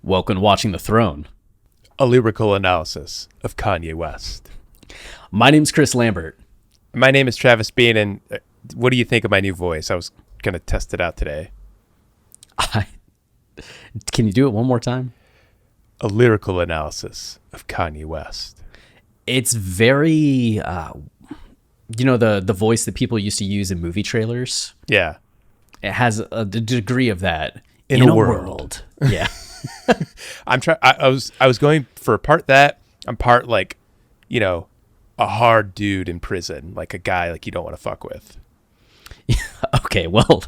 Welcome to Watching the Throne. A lyrical analysis of Kanye West. My name's Chris Lambert. My name is Travis Bean, and what do you think of my new voice? I was going to test it out today. Can you do it one more time? A lyrical analysis of Kanye West. It's very, the voice that people used to use in movie trailers. Yeah. It has a degree of that In a world. Yeah. I was going for part that. I'm part a hard dude in prison, like a guy like you don't want to fuck with. Okay, well, what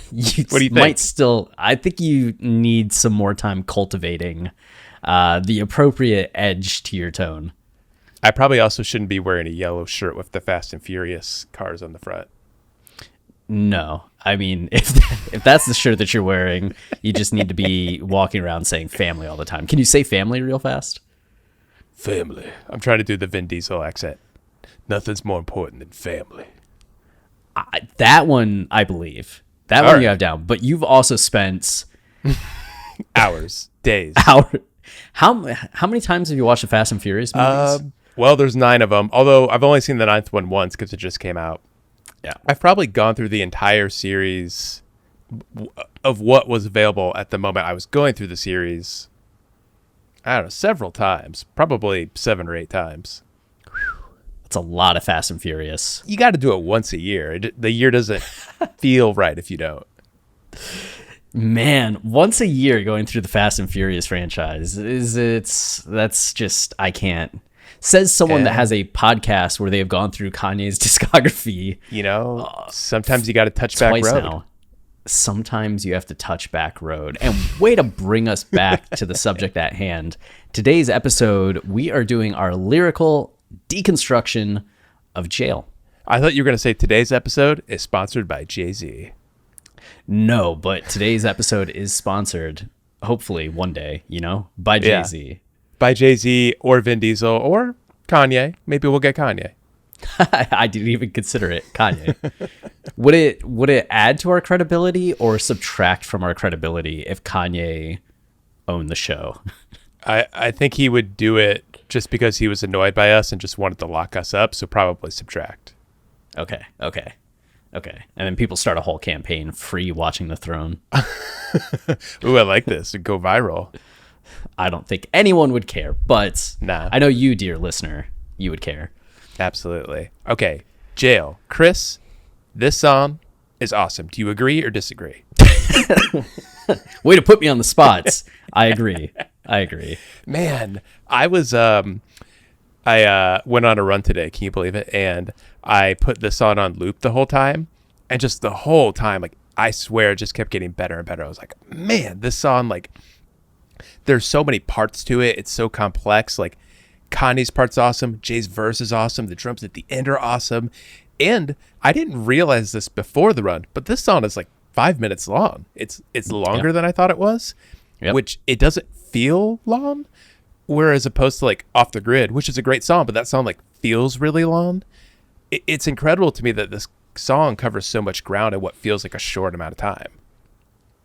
do you think? I think you need some more time cultivating the appropriate edge to your tone. I probably also shouldn't be wearing a yellow shirt with the Fast and Furious cars on the front. No, I mean, if that's the shirt that you're wearing, you just need to be walking around saying family all the time. Can you say family real fast? Family. I'm trying to do the Vin Diesel accent. Nothing's more important than family. That one, I believe. That all one right. you have down. But you've also spent Hours, days. How many times have you watched the Fast and Furious movies? Well, there's 9 of them, although I've only seen the 9th one once because it just came out. Yeah. I've probably gone through the entire series of what was available at the moment I was going through the series. I don't know, several times, probably 7 or 8 times. That's a lot of Fast and Furious. You got to do it once a year. The year doesn't feel right if you don't. Man, once a year going through the Fast and Furious franchise that's just, I can't. Says someone that has a podcast where they have gone through Kanye's discography. Sometimes you got to touch back road. Now. Sometimes you have to touch back road. And way to bring us back to the subject at hand. Today's episode, we are doing our lyrical deconstruction of Jail. I thought you were going to say today's episode is sponsored by JAY-Z. No, but today's episode is sponsored, hopefully one day, by JAY-Z. Yeah. By JAY-Z or Vin Diesel or Kanye. Maybe we'll get Kanye. I didn't even consider it Kanye. Would it add to our credibility or subtract from our credibility if Kanye owned the show? I think he would do it just because he was annoyed by us and just wanted to lock us up, so probably subtract. Okay. And then people start a whole campaign, free Watching the Throne. Ooh, I like this. It'd go viral. I don't think anyone would care, but Nah. I know you, dear listener, you would care. Absolutely. Okay, Jail. Chris, this song is awesome. Do you agree or disagree? Way to put me on the spots. I agree. Man, I was I went on a run today, can you believe it? And I put this on loop the whole time, and just the whole time, like, I swear it just kept getting better and better. I was like, man, this song, like, there's so many parts to it. It's so complex. Like, Kanye's part's awesome. Jay's verse is awesome. The drums at the end are awesome. And I didn't realize this before the run, but this song is like 5 minutes long. It's longer than I thought it was, which it doesn't feel long. Whereas opposed to like Off the Grid, which is a great song, but that song like feels really long. It's incredible to me that this song covers so much ground in what feels like a short amount of time.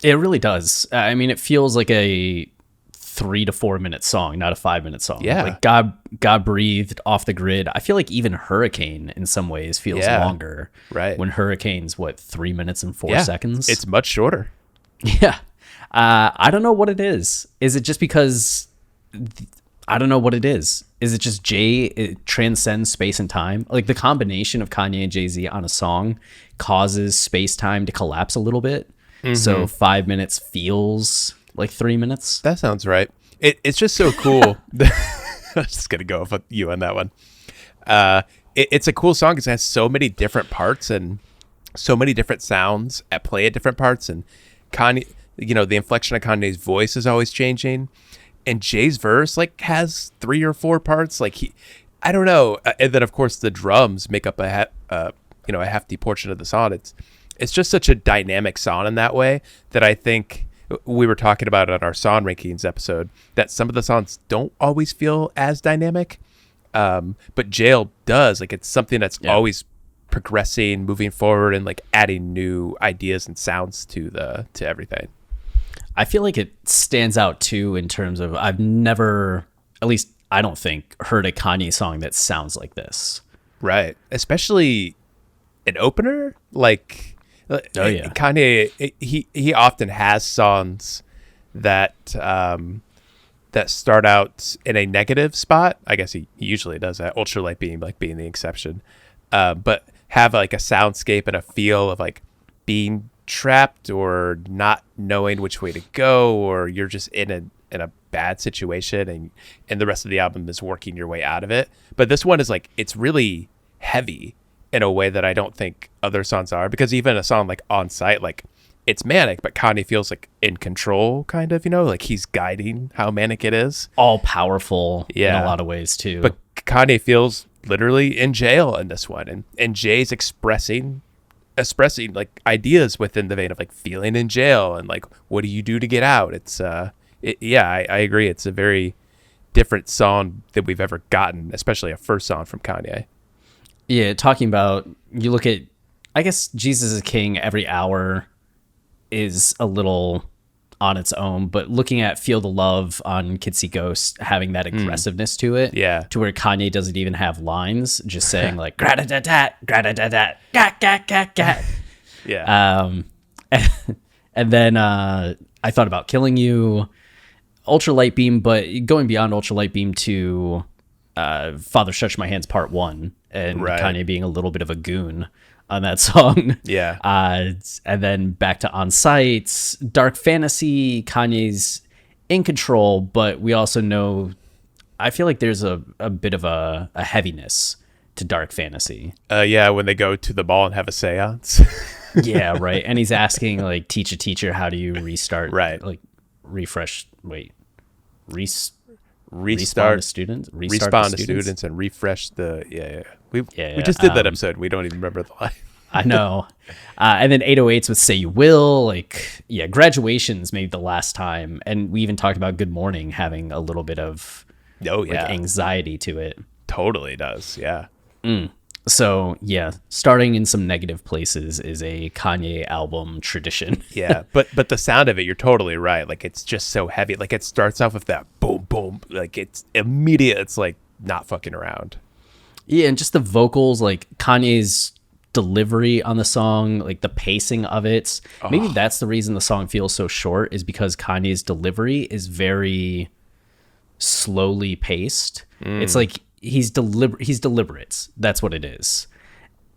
It really does. I mean, it feels like a 3 to 4 minute song, not a 5-minute song. Yeah. Like God Breathed, Off the Grid. I feel like even Hurricane in some ways feels longer. Right. When Hurricane's 3 minutes and 4 seconds? It's much shorter. Yeah. I don't know what it is. Is it just because I don't know what it is. Is it just it transcends space and time? Like the combination of Kanye and Jay-Z on a song causes space-time to collapse a little bit. Mm-hmm. So 5 minutes feels like 3 minutes. That sounds right. It's just so cool. I'm just going to go with you on that one. It's a cool song because it has so many different parts and so many different sounds at play at different parts. And Kanye, the inflection of Kanye's voice is always changing. And Jay's verse has 3 or 4 parts. I don't know. And then of course the drums make up a hefty portion of the song. It's just such a dynamic song in that way that I think we were talking about on our song rankings episode that some of the songs don't always feel as dynamic. But Jail does. It's something that's always progressing, moving forward, and adding new ideas and sounds to everything. I feel like it stands out too in terms of I've never, at least I don't think, heard a Kanye song that sounds like this. Right. Especially an opener. Like, Oh yeah. Kanye, he often has songs that that start out in a negative spot. I guess he usually does that. Ultralight Beam like being the exception. But have like a soundscape and a feel of like being trapped or not knowing which way to go, or you're just in a bad situation and the rest of the album is working your way out of it. But this one is like, it's really heavy in a way that I don't think other songs are, because even a song like On Sight, like it's manic, but Kanye feels like in control, kind of, like he's guiding how manic it is. All powerful in a lot of ways too. But Kanye feels literally in jail in this one, and Jay's expressing like ideas within the vein of like feeling in jail and like what do you do to get out. It's I agree, it's a very different song than we've ever gotten, especially a first song from Kanye. Yeah, talking about, you look at, I guess Jesus is King every hour is a little on its own, but looking at Feel the Love on Kids See Ghosts having that aggressiveness to it, to where Kanye doesn't even have lines, just saying like grata-da-da, grata-da-da, gat. Yeah. And then I thought about Killing You, Ultralight Beam, but going beyond Ultralight Beam to Father Stretch My Hands Part 1, and Kanye being a little bit of a goon on that song. Yeah. And then back to On Sight, Dark Fantasy, Kanye's in control, but we also know, I feel like there's a bit of a heaviness to Dark Fantasy. When they go to the mall and have a seance. Yeah, right. And he's asking like, teacher, how do you restart? Right. Like respawn Restart to students, respawn to students and refresh the we just did that episode. We don't even remember the line. I know. And then 808s with Say You Will, like, Graduation's maybe the last time, and we even talked about Good Morning having a little bit of anxiety to it. Totally does. Yeah. So starting in some negative places is a Kanye album tradition. Yeah, but the sound of it, you're totally right. Like, it's just so heavy. Like, it starts off with that boom boom, like it's immediate. It's like not fucking around. Yeah, and just the vocals, like Kanye's delivery on the song, like the pacing of it. Maybe that's the reason the song feels so short, is because Kanye's delivery is very slowly paced. It's like he's deliberate. That's what it is.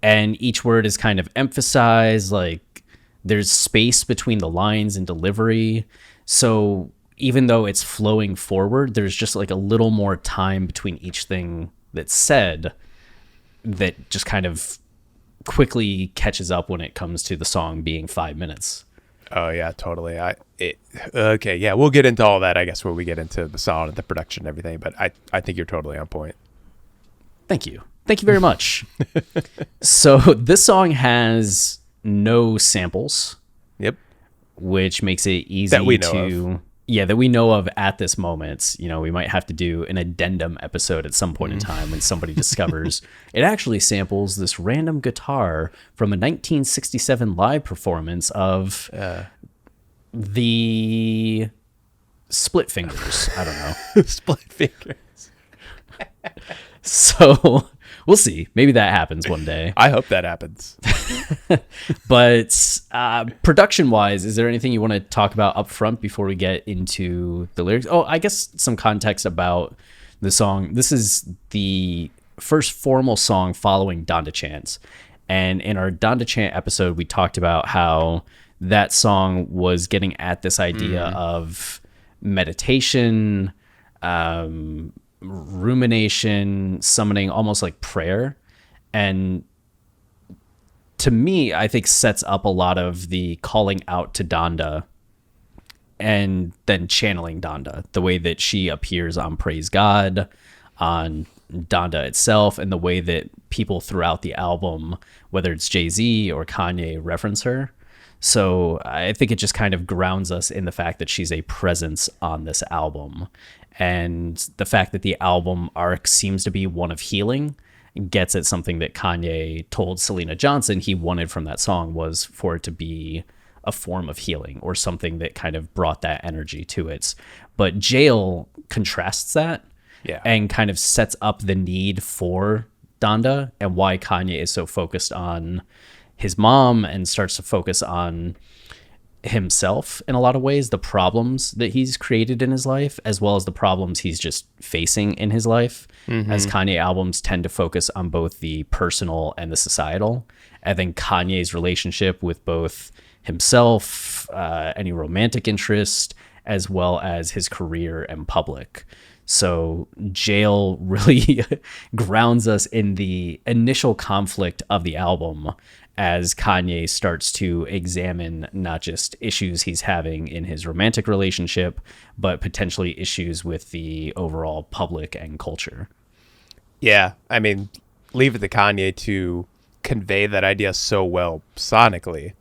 And each word is kind of emphasized, like there's space between the lines and delivery. So even though it's flowing forward, there's just like a little more time between each thing that's said that just kind of quickly catches up when it comes to the song being 5 minutes. Oh yeah, totally. Okay, yeah, we'll get into all that, I guess, when we get into the song and the production and everything, but I think you're totally on point. Thank you very much. So this song has no samples. Yep. Which makes it easy that we know of at this moment. We might have to do an addendum episode at some point in time when somebody discovers it actually samples this random guitar from a 1967 live performance of the Split Fingers. I don't know. Split Fingers. So we'll see. Maybe that happens one day. I hope that happens. But production-wise, is there anything you want to talk about up front before we get into the lyrics? Oh, I guess some context about the song. This is the first formal song following Donda Chant. And in our Donda Chant episode, we talked about how that song was getting at this idea of meditation, rumination, summoning, almost like prayer. And to me, I think sets up a lot of the calling out to Donda and then channeling Donda, the way that she appears on Praise God, on Donda itself, and the way that people throughout the album, whether it's Jay-Z or Kanye, reference her. So I think it just kind of grounds us in the fact that she's a presence on this album. And the fact that the album arc seems to be one of healing gets at something that Kanye told Selena Johnson he wanted from that song, was for it to be a form of healing or something that kind of brought that energy to it. But Jail contrasts that and kind of sets up the need for Donda and why Kanye is so focused on his mom and starts to focus on himself in a lot of ways, the problems that he's created in his life, as well as the problems he's just facing in his life. As Kanye albums tend to focus on both the personal and the societal. And then Kanye's relationship with both himself, any romantic interest, as well as his career and public. So Jail really grounds us in the initial conflict of the album as Kanye starts to examine not just issues he's having in his romantic relationship, but potentially issues with the overall public and culture. Yeah, I mean, leave it to Kanye to convey that idea so well sonically,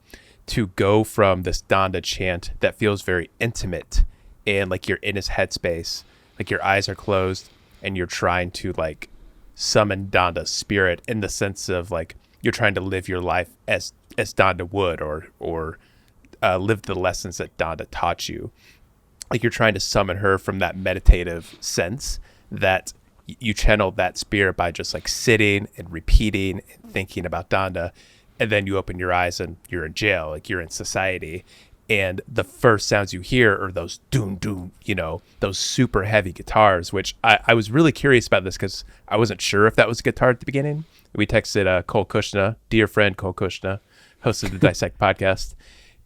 to go from this Donda chant that feels very intimate and like you're in his headspace, like your eyes are closed and you're trying to like summon Donda's spirit in the sense of like you're trying to live your life as Donda would, or live the lessons that Donda taught you. Like you're trying to summon her from that meditative sense that you channel that spirit by just like sitting and repeating and thinking about Donda. And then you open your eyes and you're in jail, like you're in society. And the first sounds you hear are those doom, doom, you know, those super heavy guitars, which I was really curious about this because I wasn't sure if that was a guitar at the beginning. We texted Cole Kushna, dear friend Cole Kushna, host of the Dissect podcast.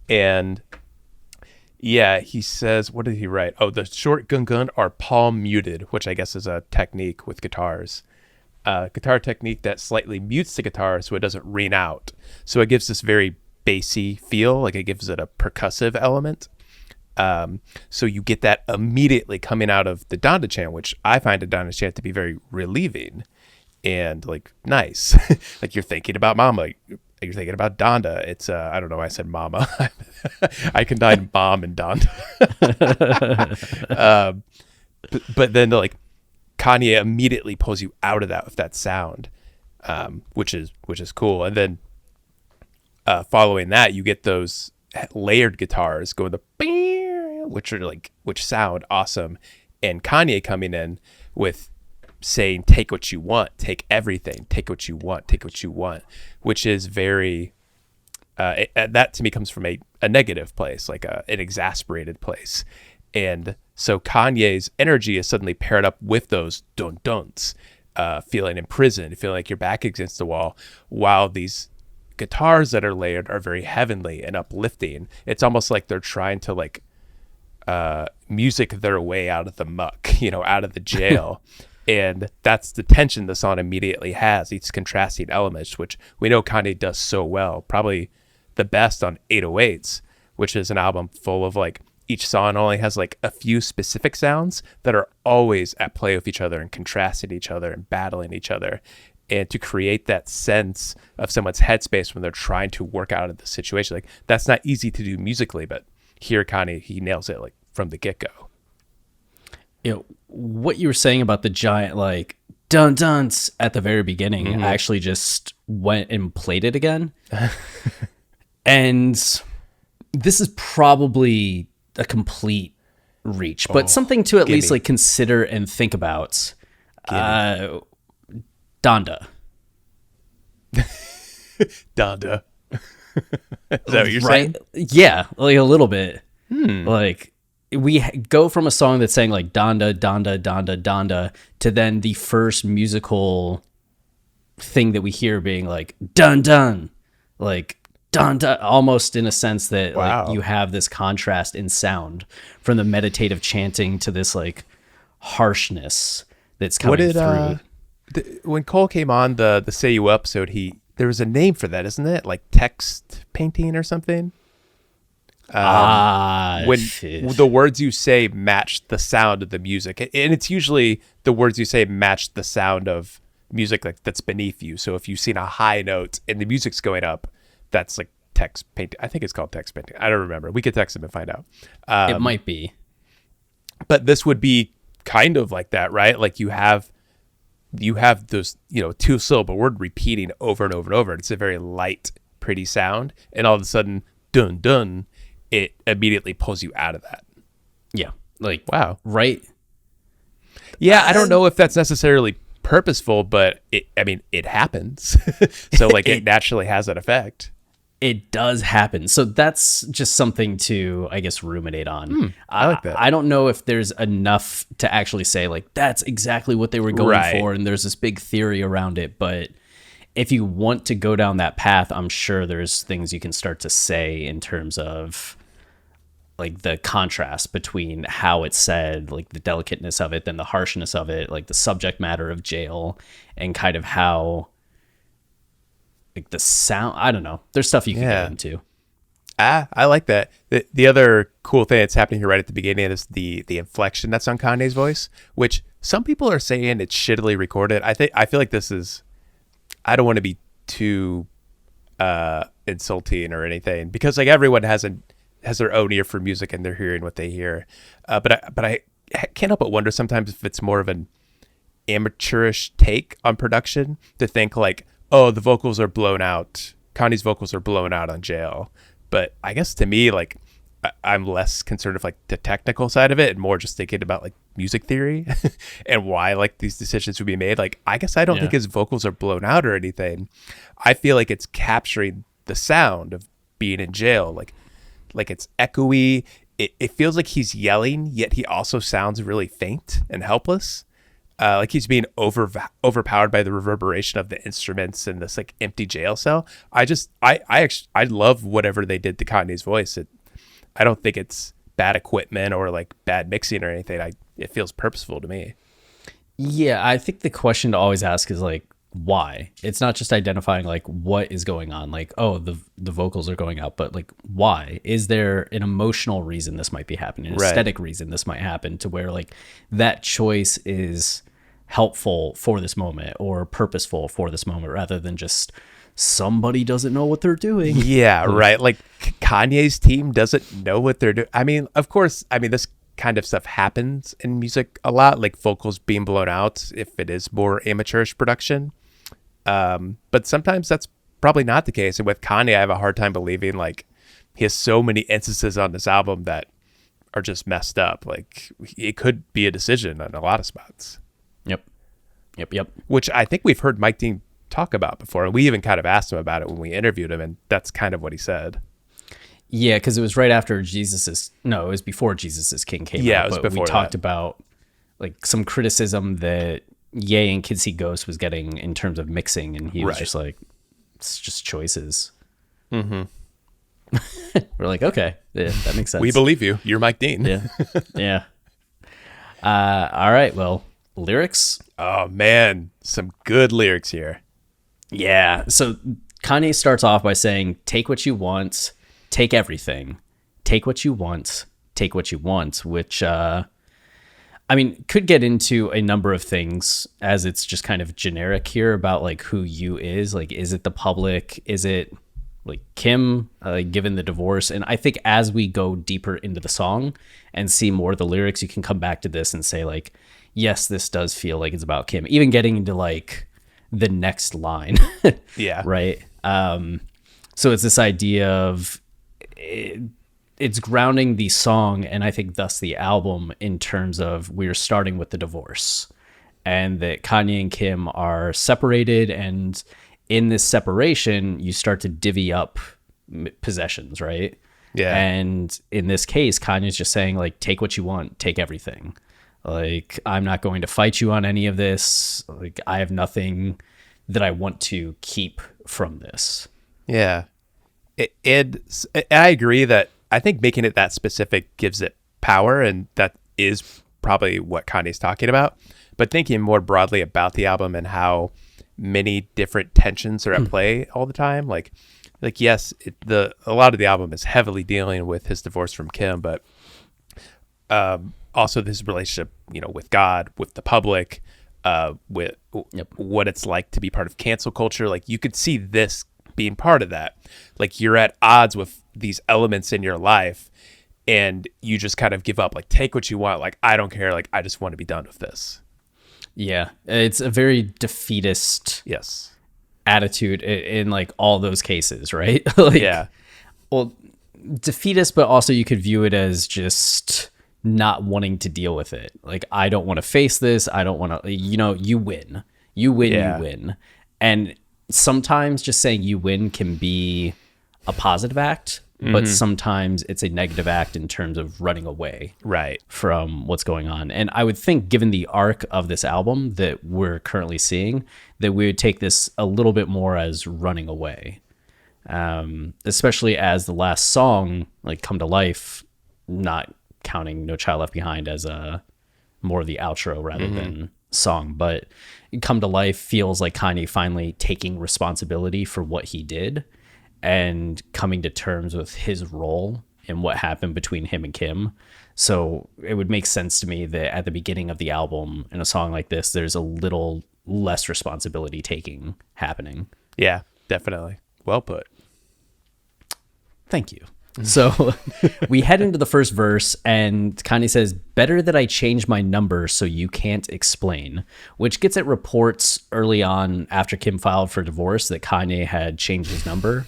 And yeah, he says, what did he write? Oh, the short gun are palm muted, which I guess is a technique with guitars. Guitar technique that slightly mutes the guitar so it doesn't ring out. So it gives this very bassy feel, like it gives it a percussive element. So you get that immediately coming out of the Donda Chant, which I find a Donda Chant to be very relieving and like nice. Like you're thinking about mama, like you're thinking about Donda. It's I don't know why I said mama. I combined mom and Donda. But then like Kanye immediately pulls you out of that with that sound, which is cool. And then following that, you get those layered guitars going which sound awesome, and Kanye coming in with saying, "Take what you want, take everything, take what you want, take what you want," which is very that to me comes from a negative place, like an exasperated place. And so Kanye's energy is suddenly paired up with those don't, feeling imprisoned, feeling like your back against the wall, while these guitars that are layered are very heavenly and uplifting. It's almost like they're trying to like music their way out of the muck, you know, out of the jail. And that's the tension the song immediately has, these contrasting elements, which we know Kanye does so well, probably the best on 808s, which is an album full of like each song only has like a few specific sounds that are always at play with each other and contrasting each other and battling each other. And to create that sense of someone's headspace when they're trying to work out of the situation, like that's not easy to do musically, but here Kanye, he nails it like from the get-go. You know, what you were saying about the giant like dun-duns at the very beginning, I actually just went and played it again. And this is probably a complete reach, but something to at least like consider and think about. Donda. Donda. Is that what you're saying? Yeah, like a little bit. Like we go from a song that's saying like Donda, Donda, Donda, Donda to then the first musical thing that we hear being like dun dun, like Donda, almost in a sense that like you have this contrast in sound from the meditative chanting to this like harshness that's coming through. When Cole came on the Say You episode, there was a name for that, isn't it? Like text painting or something? When the words you say match the sound of the music. And it's usually the words you say match the sound of music like that's beneath you. So if you've seen a high note and the music's going up, that's like text painting. I think it's called text painting. I don't remember. We could text him and find out. It might be. But this would be kind of like that, right? Like you have those, you know, 2-syllable word repeating over and over and over. It's a very light, pretty sound. And all of a sudden, dun dun, it immediately pulls you out of that. Yeah. Like, Wow. right. Yeah, I don't know if that's necessarily purposeful, but it happens. So like it naturally has that effect. It does happen. So that's just something to, I guess, ruminate on. I like that. I don't know if there's enough to actually say, like, that's exactly what they were going Right. for, and there's this big theory around it. But if you want to go down that path, I'm sure there's things you can start to say in terms of, like, the contrast between how it's said, like, the delicateness of it, then the harshness of it, like, the subject matter of jail, and kind of how... like the sound, I don't know. There's stuff you can get into. I like that. The other cool thing that's happening here right at the beginning is the inflection that's on Kanye's voice, which some people are saying it's shittily recorded. I feel like this is, I don't want to be too insulting or anything, because like everyone has their own ear for music and they're hearing what they hear. But I can't help but wonder sometimes if it's more of an amateurish take on production to think like, oh, the vocals are blown out. Kanye's vocals are blown out on Jail. But I guess to me, like, I'm less concerned with like the technical side of it and more just thinking about like music theory and why like these decisions would be made. Like, I guess I don't think his vocals are blown out or anything. I feel like it's capturing the sound of being in jail. Like it's echoey. It feels like he's yelling, yet he also sounds really faint and helpless. Like he's being overpowered by the reverberation of the instruments in this like empty jail cell. I love whatever they did to Kanye's voice. I don't think it's bad equipment or like bad mixing or anything. It feels purposeful to me. Yeah, I think the question to always ask is like, why? It's not just identifying like what is going on, like, oh, the vocals are going out, but like, why? Is there an emotional reason this might be happening, an aesthetic reason this might happen, to where like that choice is helpful for this moment or purposeful for this moment, rather than just somebody doesn't know what they're doing. Yeah, right. Like Kanye's team doesn't know what they're doing. I mean, of course, this kind of stuff happens in music a lot, like vocals being blown out if it is more amateurish production. But sometimes that's probably not the case. And with Kanye, I have a hard time believing like he has so many instances on this album that are just messed up. Like it could be a decision on a lot of spots. Yep. Which I think we've heard Mike Dean talk about before. And we even kind of asked him about it when we interviewed him. And that's kind of what he said. Yeah, because it was right after it was before Jesus is King came out. Yeah, it was but before we talked about like some criticism that Ye and Kids See Ghosts was getting in terms of mixing, and he was just like, it's just choices. Mm-hmm. We're like, okay, yeah, that makes sense. We believe you. You're Mike Dean. Yeah. All right, well, lyrics? Oh, man, some good lyrics here. Yeah, so Kanye starts off by saying, take what you want, take everything. Take what you want, take what you want, which, could get into a number of things, as it's just kind of generic here about like who you is. Like, is it the public? Is it like Kim, given the divorce? And I think as we go deeper into the song and see more of the lyrics, you can come back to this and say like, yes, this does feel like it's about Kim, even getting into like the next line. Yeah. Right. So it's this idea of it's grounding the song, and I think thus the album, in terms of we're starting with the divorce and that Kanye and Kim are separated, and in this separation you start to divvy up possessions, right? Yeah. And in this case, Kanye's just saying like, take what you want, take everything. Like, I'm not going to fight you on any of this. Like, I have that I want to keep from this. Yeah. I agree that I think making it that specific gives it power, and that is probably what Kanye's talking about. But thinking more broadly about the album and how many different tensions are at play all the time, like yes, a lot of the album is heavily dealing with his divorce from Kim, but also this relationship, with God, with the public, with what it's like to be part of cancel culture. Like, you could see this being part of that. Like, you're at odds with these elements in your life and you just kind of give up, like, take what you want. Like, I don't care. Like, I just want to be done with this. Yeah. It's a very defeatist Yes. attitude in like all those cases, right? Like, yeah. Well, defeatist, but also you could view it as just not wanting to deal with it. Like, I don't want to face this. I don't want to, you win. You win, Yeah. you win. And sometimes just saying you win can be a positive act, but sometimes it's a negative act in terms of running away Right. from what's going on. And I would think, given the arc of this album that we're currently seeing, that we would take this a little bit more as running away. Especially as the last song, like Come to Life, not counting No Child Left Behind as a more of the outro rather than song, but Come to Life feels like Kanye finally taking responsibility for what he did and coming to terms with his role in what happened between him and Kim. So it would make sense to me that at the beginning of the album, in a song like this, there's a little less responsibility taking happening. Yeah, definitely. Well put. Thank you. So we head into the first verse, and Kanye says, "Better that I change my number so you can't explain," which gets at reports early on after Kim filed for divorce that Kanye had changed his number,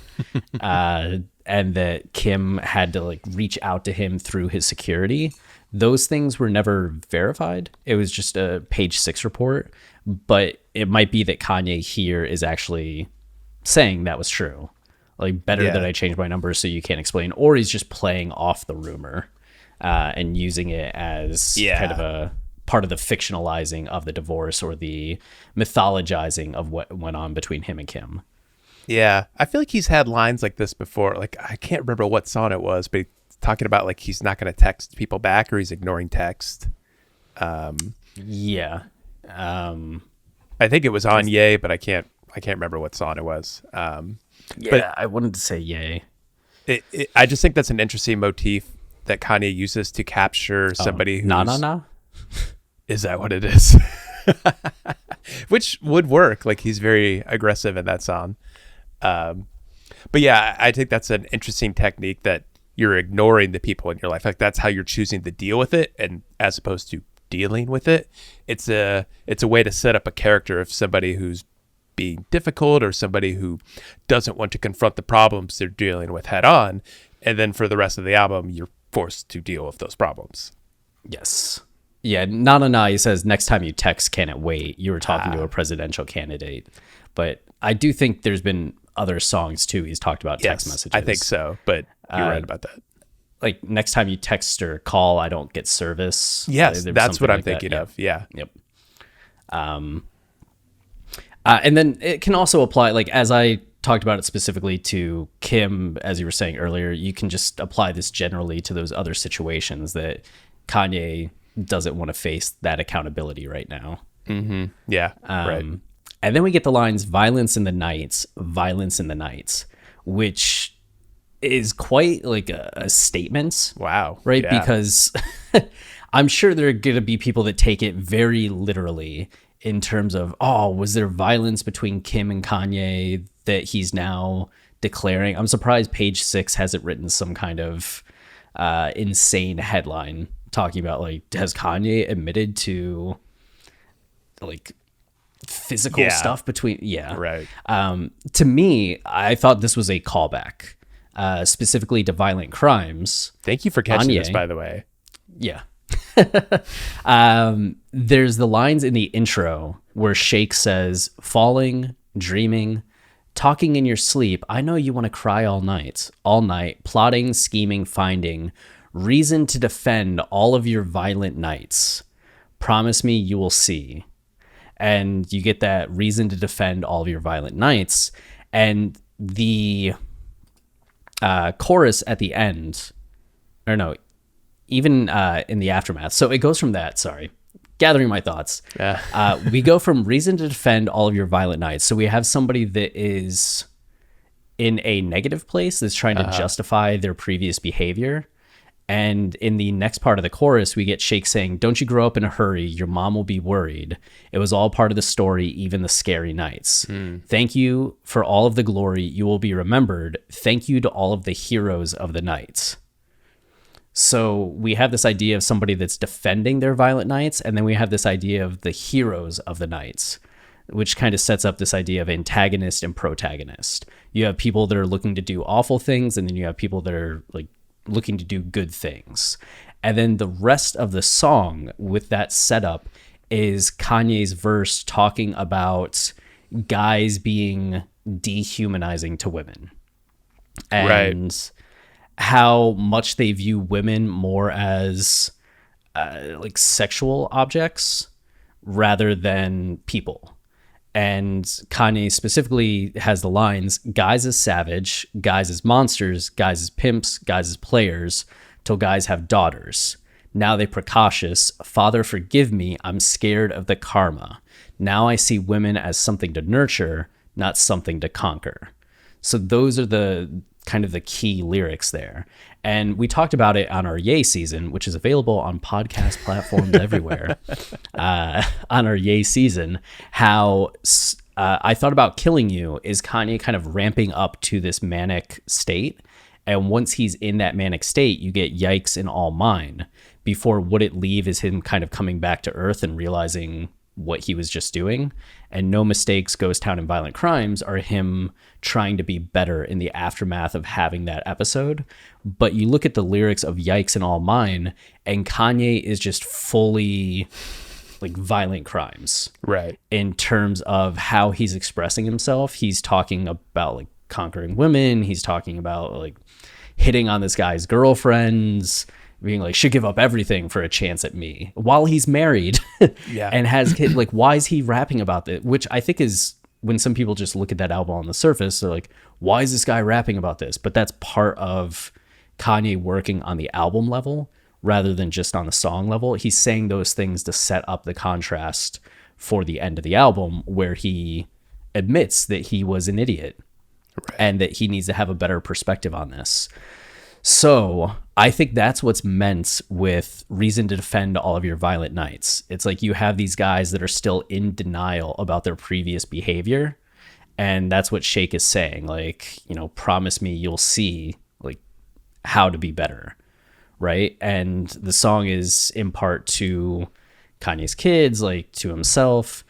and that Kim had to like reach out to him through his security. Those things were never verified. It was just a page 6 report, but it might be that Kanye here is actually saying that was true. Like, better that I change my number so you can't explain, or he's just playing off the rumor and using it as kind of a part of the fictionalizing of the divorce or the mythologizing of what went on between him and Kim. Yeah, I feel like he's had lines like this before. Like, I can't remember what song it was, but he's talking about like he's not going to text people back, or he's ignoring text. Yeah. I think it was on Ye, but I can't remember what song it was. Yeah, but I wanted to say yay. I just think that's an interesting motif that Kanye uses to capture somebody who's... Na. Is that what it is? Which would work. Like, he's very aggressive in that song. But yeah, I think that's an interesting technique, that you're ignoring the people in your life. Like, that's how you're choosing to deal with it, and as opposed to dealing with it. It's a way to set up a character of somebody who's being difficult, or somebody who doesn't want to confront the problems they're dealing with head on. And then for the rest of the album, you're forced to deal with those problems. Yes. Yeah, Na. He says, "Next time you text, can it wait?" You were talking to a presidential candidate. But I do think there's been other songs too. He's talked about text messages. I think so, but you're right about that. Like, next time you text or call, I don't get service. Yes, There was that's what something I'm like that. thinking of. Yeah. Yep. And then it can also apply, like, as I talked about it specifically to Kim, as you were saying earlier, you can just apply this generally to those other situations that Kanye doesn't want to face that accountability right now. Mm-hmm. Yeah. Right. And then we get the lines, "Violence in the nights, violence in the nights," which is quite like a statement. Wow. Right? Yeah. Because I'm sure there are going to be people that take it very literally in terms of, oh, was there violence between Kim and Kanye that he's now declaring? I'm surprised page 6 hasn't written some kind of insane headline talking about, like, has Kanye admitted to like physical stuff between Right. To me, I thought this was a callback specifically to Violent Crimes. Thank you for catching Kanye. this, by the way. Yeah. There's the lines in the intro where Shake says, "Falling, dreaming, talking in your sleep. I know you want to cry all night, plotting, scheming, finding reason to defend all of your violent nights. Promise me you will see." And you get that reason to defend all of your violent nights. And the chorus at the end, or no, even in the aftermath. So it goes from that, gathering my thoughts. We go from reason to defend all of your violent nights. So we have somebody that is in a negative place that's trying to justify their previous behavior. And in the next part of the chorus, we get Shake saying, "Don't you grow up in a hurry. Your mom will be worried. It was all part of the story, even the scary nights. Thank you for all of the glory. You will be remembered. Thank you to all of the heroes of the nights." So we have this idea of somebody that's defending their violent nights, and then we have this idea of the heroes of the nights. which kind of sets up this idea of antagonist and protagonist. You have people that are looking to do awful things, and then you have people that are like looking to do good things. And then the rest of the song with that setup is Kanye's verse talking about guys being dehumanizing to women, and how much they view women more as like sexual objects rather than people. And Kanye specifically has the lines, guys as savage, guys as monsters, guys as pimps, guys as players, till guys have daughters. Now they precautious, Father forgive me, I'm scared of the karma. Now I see women as something to nurture, not something to conquer. So those are the kind of the key lyrics there. And we talked about it on our Yay season, which is available on podcast platforms everywhere. On our Yay season, how I Thought About Killing You is Kanye kind of ramping up to this manic state. And once he's in that manic state, you get Yikes and All Mine. Before Would It Leave is him kind of coming back to earth and realizing what he was just doing. And No Mistakes, Ghost Town, and Violent Crimes are him trying to be better in the aftermath of having that episode. But you look at the lyrics of Yikes and All Mine, and Kanye is just fully like violent crimes. Right. In terms of how he's expressing himself. He's talking about like conquering women. He's talking about like hitting on this guy's girlfriends, being like, should give up everything for a chance at me, while he's married and has kids. Like, why is he rapping about this? Which I think is, when some people just look at that album on the surface, they're like, why is this guy rapping about this? But that's part of Kanye working on the album level rather than just on the song level. He's saying those things to set up the contrast for the end of the album, where he admits that he was an idiot and that he needs to have a better perspective on this. So I think that's what's meant with Reason to Defend All of Your Violent Nights. It's like you have these guys that are still in denial about their previous behavior. And that's what Shake is saying. Like, you know, promise me you'll see like how to be better. Right. And the song is in part to Kanye's kids, like to himself.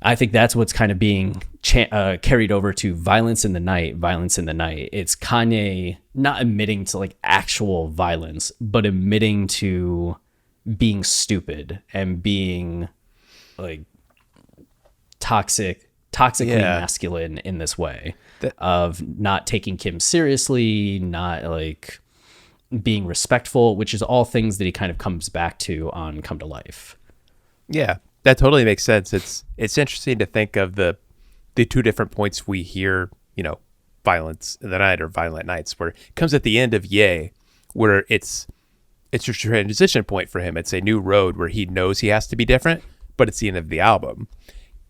I think that's what's kind of being carried over to Violence in the Night, Violence in the Night. It's Kanye not admitting to like actual violence, but admitting to being stupid and being like toxically masculine in this way of not taking Kim seriously, not like being respectful, which is all things that he kind of comes back to on Come to Life. Yeah. That totally makes sense. It's interesting to think of the two different points we hear, you know, Violence in the Night or Violent Nights, where it comes at the end of Yay, where it's a transition point for him. It's a new road where he knows he has to be different, but it's the end of the album.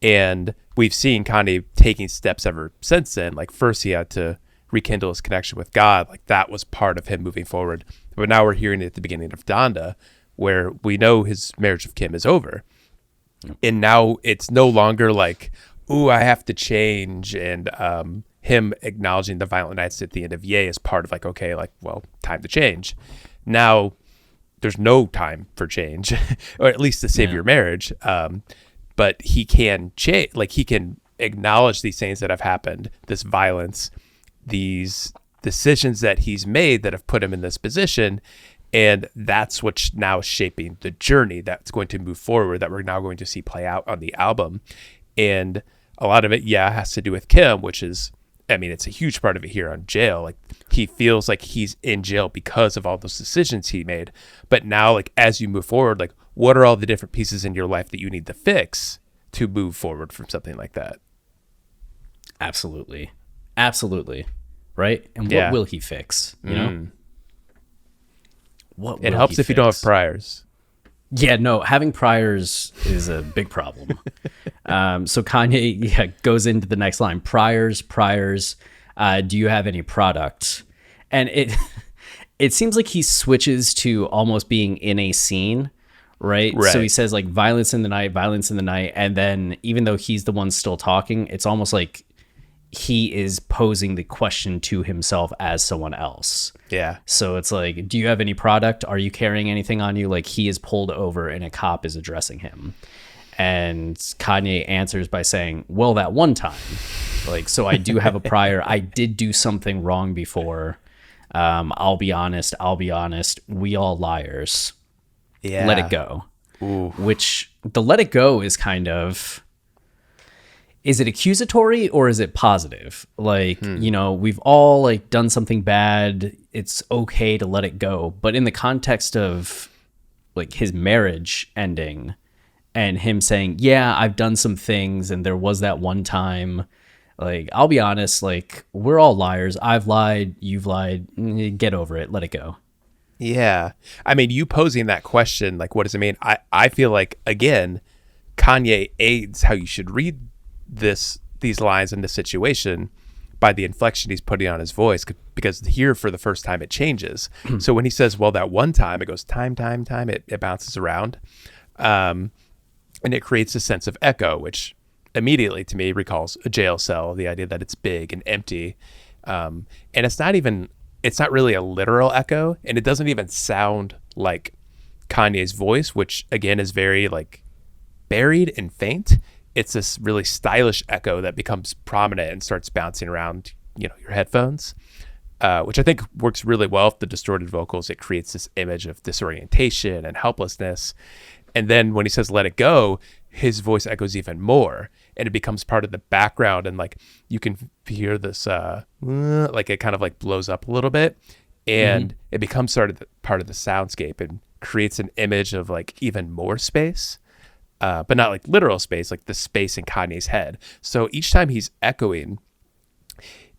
And we've seen Kanye taking steps ever since then. Like first he had to rekindle his connection with God. Like that was part of him moving forward. But now we're hearing it at the beginning of Donda, where we know his marriage with Kim is over. And now it's no longer like, ooh, I have to change. And him acknowledging the Violent Nights at the end of Yay is part of like, okay, like, well, time to change. Now there's no time for change, or at least to save your marriage. But he can change, like he can acknowledge these things that have happened, this violence, these decisions that he's made that have put him in this position. And that's what's now shaping the journey that's going to move forward, that we're now going to see play out on the album. And a lot of it, has to do with Kim, which is, I mean, it's a huge part of it here on Jail. Like he feels like he's in jail because of all those decisions he made. But now, like, as you move forward, like, what are all the different pieces in your life that you need to fix to move forward from something like that? Absolutely. Absolutely. Right. And what will he fix? You know? What it helps if you don't have priors. Yeah, no, having priors is a big problem. So Kanye goes into the next line. Priors. Do you have any product? And it seems like he switches to almost being in a scene, right? So he says like violence in the night. And then even though he's the one still talking, it's almost like he is posing the question to himself as someone else. Yeah. So it's like, do you have any product? Are you carrying anything on you? Like he is pulled over and a cop is addressing him. And Kanye answers by saying, well, that one time, like, so I do have a prior, I did do something wrong before. I'll be honest. We all liars. Yeah. Let it go. Ooh. Which the let it go is kind of, is it accusatory or is it positive? Like, you know, we've all like done something bad. It's okay to let it go. But in the context of like his marriage ending and him saying, yeah, I've done some things and there was that one time, like, I'll be honest, like, we're all liars. I've lied. You've lied. Get over it. Let it go. Yeah. I mean, you posing that question, like, what does it mean? I feel like, again, Kanye aids how you should read these lines in this situation by the inflection he's putting on his voice, because here for the first time it changes. So when he says, well, that one time, it goes time, it bounces around. And it creates a sense of echo, which immediately to me recalls a jail cell, the idea that it's big and empty. And it's not really a literal echo, and it doesn't even sound like Kanye's voice, which again is very like buried and faint. It's this really stylish echo that becomes prominent and starts bouncing around, you know, your headphones, which I think works really well with the distorted vocals. It creates this image of disorientation and helplessness. And then when he says let it go, his voice echoes even more, and it becomes part of the background, and like you can hear this like it kind of like blows up a little bit, and it becomes sort of part of the soundscape and creates an image of like even more space, but not like literal space, like the space in Kanye's head. So each time he's echoing,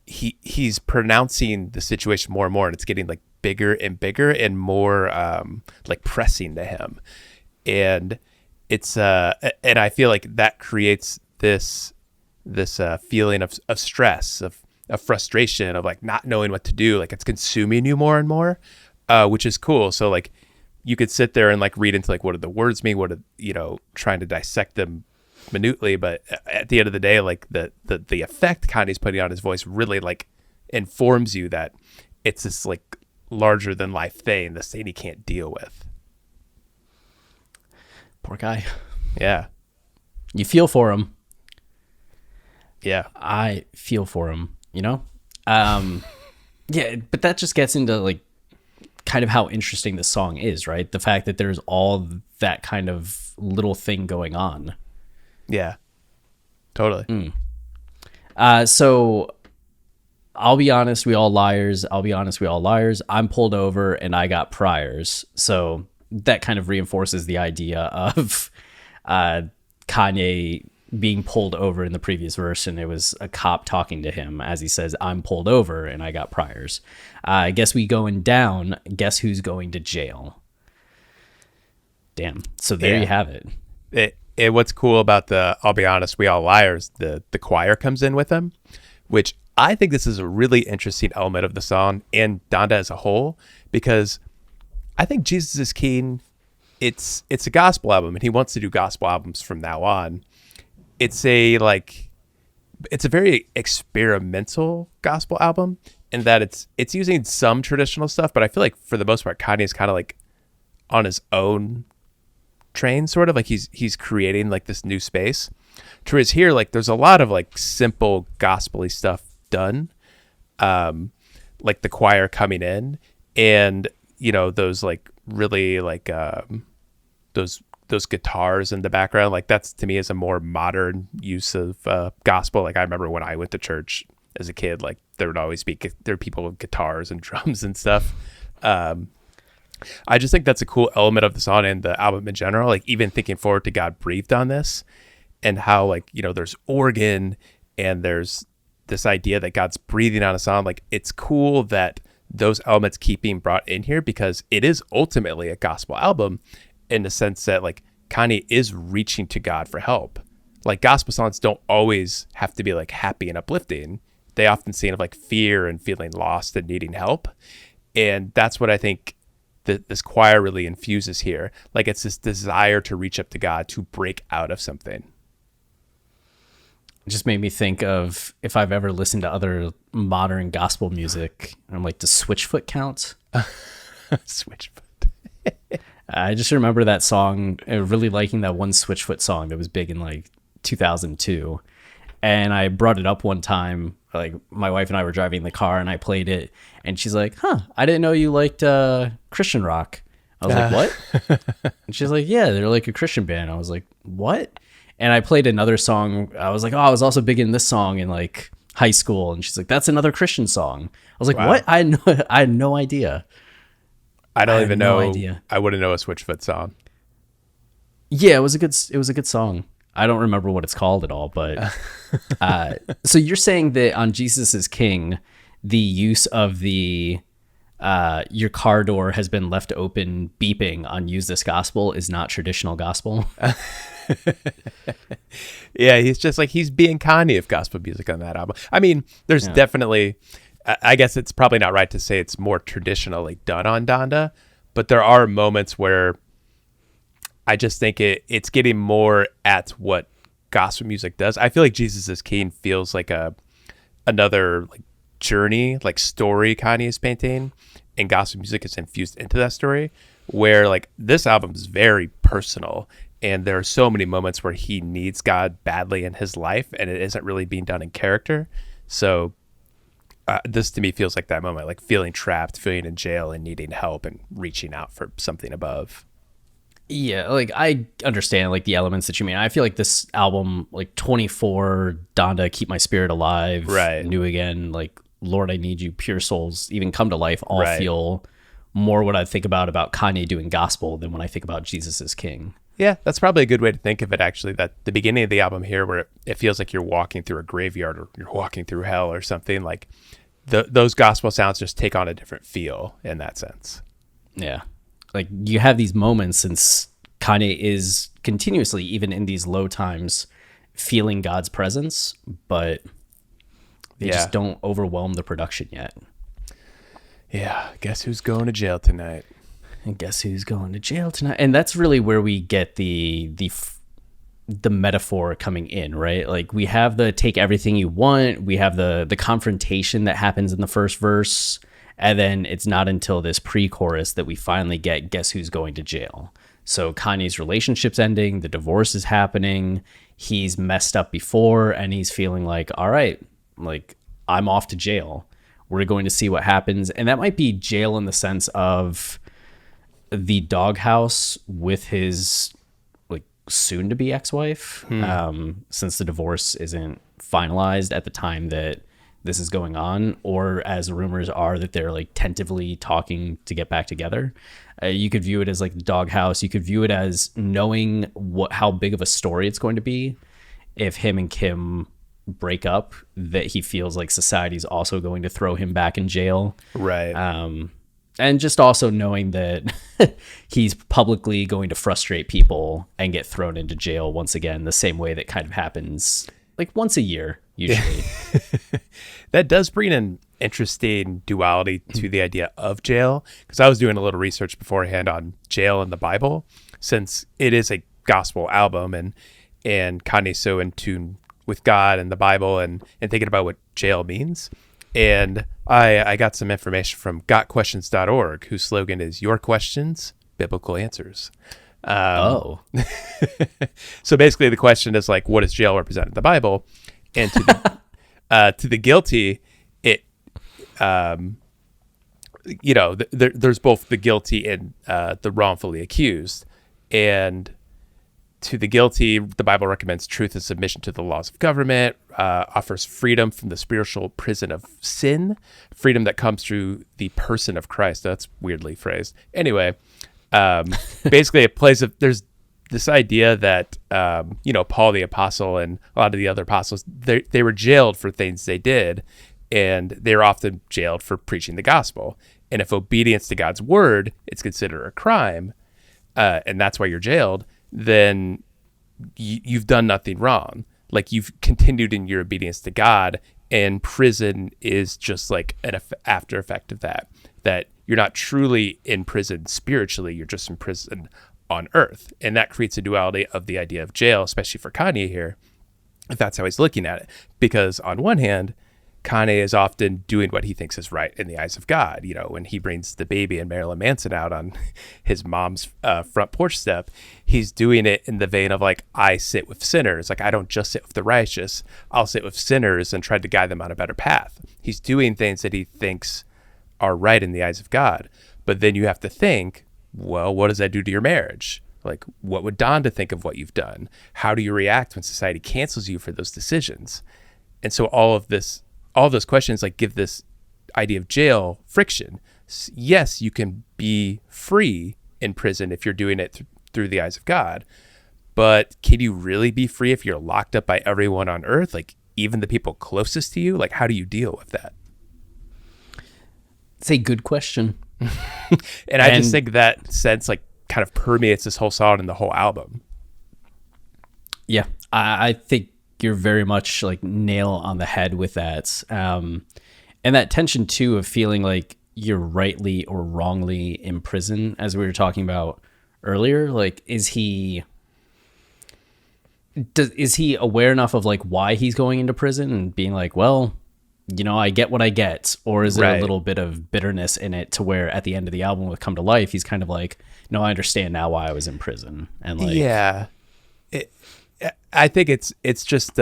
he's pronouncing the situation more and more, and it's getting like bigger and bigger and more like pressing to him. And it's and I feel like that creates this feeling of stress, of frustration, of like not knowing what to do. Like it's consuming you more and more, which is cool. So like you could sit there and like read into like what do the words mean, what are, you know, trying to dissect them minutely, but at the end of the day, like the effect Kanye's putting on his voice really like informs you that it's this like larger than life thing, this thing he can't deal with. Poor guy. Yeah. You feel for him. Yeah. I feel for him, you know? Yeah, but that just gets into like kind of how interesting this song is, right? The fact that there's all that kind of little thing going on. Yeah. Totally. So I'll be honest, we all liars. I'm pulled over and I got priors. So that kind of reinforces the idea of Kanye being pulled over in the previous verse, and it was a cop talking to him as he says, I'm pulled over and I got priors. I guess we going down. Guess who's going to jail? Damn. So there you have it. What's cool about the I'll be honest, we all liars, the choir comes in with them, which I think this is a really interesting element of the song and Donda as a whole, because I think Jesus is King, it's a gospel album, and he wants to do gospel albums from now on. It's a very experimental gospel album in that it's using some traditional stuff, but I feel like for the most part Kanye is kind of like on his own train, sort of like he's creating like this new space. Whereas here, like there's a lot of like simple gospel-y stuff done, like the choir coming in, and you know those like really like those guitars in the background, like that's to me is a more modern use of gospel. Like I remember when I went to church as a kid, like there would always be people with guitars and drums and stuff. I just think that's a cool element of the song and the album in general. Like even thinking forward to God breathed on this, and how like, you know, there's organ and there's this idea that God's breathing on a song. Like it's cool that those elements keep being brought in here, because it is ultimately a gospel album in the sense that like Kanye is reaching to God for help. Like gospel songs don't always have to be like happy and uplifting. They often seem of like fear and feeling lost and needing help. And that's what I think that this choir really infuses here. Like it's this desire to reach up to God, to break out of something. It just made me think of if I've ever listened to other modern gospel music. I'm like, does Switchfoot count? Switchfoot. I just remember that song, really liking that one Switchfoot song that was big in like 2002. And I brought it up one time, like my wife and I were driving the car and I played it and she's like, huh, I didn't know you liked Christian rock. I was like, what? And she's like, yeah, they're like a Christian band. I was like, what? And I played another song. I was like, oh, I was also big in this song in like high school. And she's like, that's another Christian song. I was like, Wow. what? I had no idea. I don't I even had no know. idea. I wouldn't know a Switchfoot song. Yeah, it was a good song. I don't remember what it's called at all, but so you're saying that on Jesus is King, the use of the your car door has been left open beeping on Use This Gospel is not traditional gospel. Yeah, he's just like, he's being Kanye of gospel music on that album. I mean, there's definitely, I guess it's probably not right to say it's more traditionally done on Donda, but there are moments where I just think it's getting more at what gospel music does. I feel like Jesus is King feels like another like journey, like story Kanye is painting, and gospel music is infused into that story, where like this album is very personal and there are so many moments where he needs God badly in his life and it isn't really being done in character. So this to me feels like that moment, like feeling trapped, feeling in jail and needing help and reaching out for something above. Yeah, like I understand like the elements that you mean. I feel like this album, like 24, Donda, Keep My Spirit Alive, Right. New Again, like Lord I Need You, Pure Souls, even Come to Life, all Right. feel more what I think about Kanye doing gospel than when I think about Jesus is King. Yeah, that's probably a good way to think of it, actually, that the beginning of the album here, where it feels like you're walking through a graveyard or you're walking through hell or something, like those gospel sounds just take on a different feel in that sense. Yeah. Like you have these moments since Kanye is continuously, even in these low times, feeling God's presence, but they just don't overwhelm the production yet. Yeah, guess who's going to jail tonight? And guess who's going to jail tonight? And that's really where we get the metaphor coming in, right? Like we have the take everything you want. We have the confrontation that happens in the first verse. And then it's not until this pre-chorus that we finally get guess who's going to jail. So Kanye's relationship's ending. The divorce is happening. He's messed up before and he's feeling like, all right, like I'm off to jail. We're going to see what happens. And that might be jail in the sense of the doghouse with his like soon to be ex-wife, since the divorce isn't finalized at the time that this is going on, or as rumors are that they're like tentatively talking to get back together. You could view it as like the doghouse. You could view it as knowing how big of a story it's going to be if him and Kim break up, that he feels like society's also going to throw him back in jail. Right. And just also knowing that he's publicly going to frustrate people and get thrown into jail once again, the same way that kind of happens like once a year, usually. That does bring an interesting duality to the idea of jail, because I was doing a little research beforehand on jail in the Bible, since it is a gospel album and Kanye's so in tune with God and the Bible and thinking about what jail means. And I got some information from gotquestions.org, whose slogan is "Your questions, biblical answers." So basically the question is like, what does jail represent in the Bible? And to the guilty, it, there's both the guilty and the wrongfully accused. And to the guilty, the Bible recommends truth and submission to the laws of government, offers freedom from the spiritual prison of sin, freedom that comes through the person of Christ. That's weirdly phrased. Anyway, basically it plays there's this idea that Paul the apostle and a lot of the other apostles, they were jailed for things they did, and they were often jailed for preaching the gospel. And if obedience to God's word is considered a crime, and that's why you're jailed, then you've done nothing wrong. Like you've continued in your obedience to God, and prison is just like an after effect of that you're not truly in prison spiritually, you're just in prison on earth. And that creates a duality of the idea of jail, especially for Kanye here, if that's how he's looking at it. Because on one hand, Kanye is often doing what he thinks is right in the eyes of God. You know, when he brings the baby and Marilyn Manson out on his mom's front porch step, he's doing it in the vein of like, I sit with sinners. Like, I don't just sit with the righteous. I'll sit with sinners and try to guide them on a better path. He's doing things that he thinks are right in the eyes of God. But then you have to think, well, what does that do to your marriage? Like, what would Donda think of what you've done? How do you react when society cancels you for those decisions? And so all those questions like give this idea of jail friction. Yes, you can be free in prison if you're doing it through the eyes of God, but can you really be free if you're locked up by everyone on earth? Like, even the people closest to you? Like, how do you deal with that? It's a good question. And I just think that sense like kind of permeates this whole song and the whole album. Yeah, I think you're very much like nail on the head with that. And that tension too of feeling like you're rightly or wrongly in prison, as we were talking about earlier. Like, is he aware enough of like why he's going into prison and being like, well, you know, I get what I get? Or is there a little bit of bitterness in it to where at the end of the album with Come to Life, he's kind of like, no, I understand now why I was in prison. And like, yeah, I think it's just,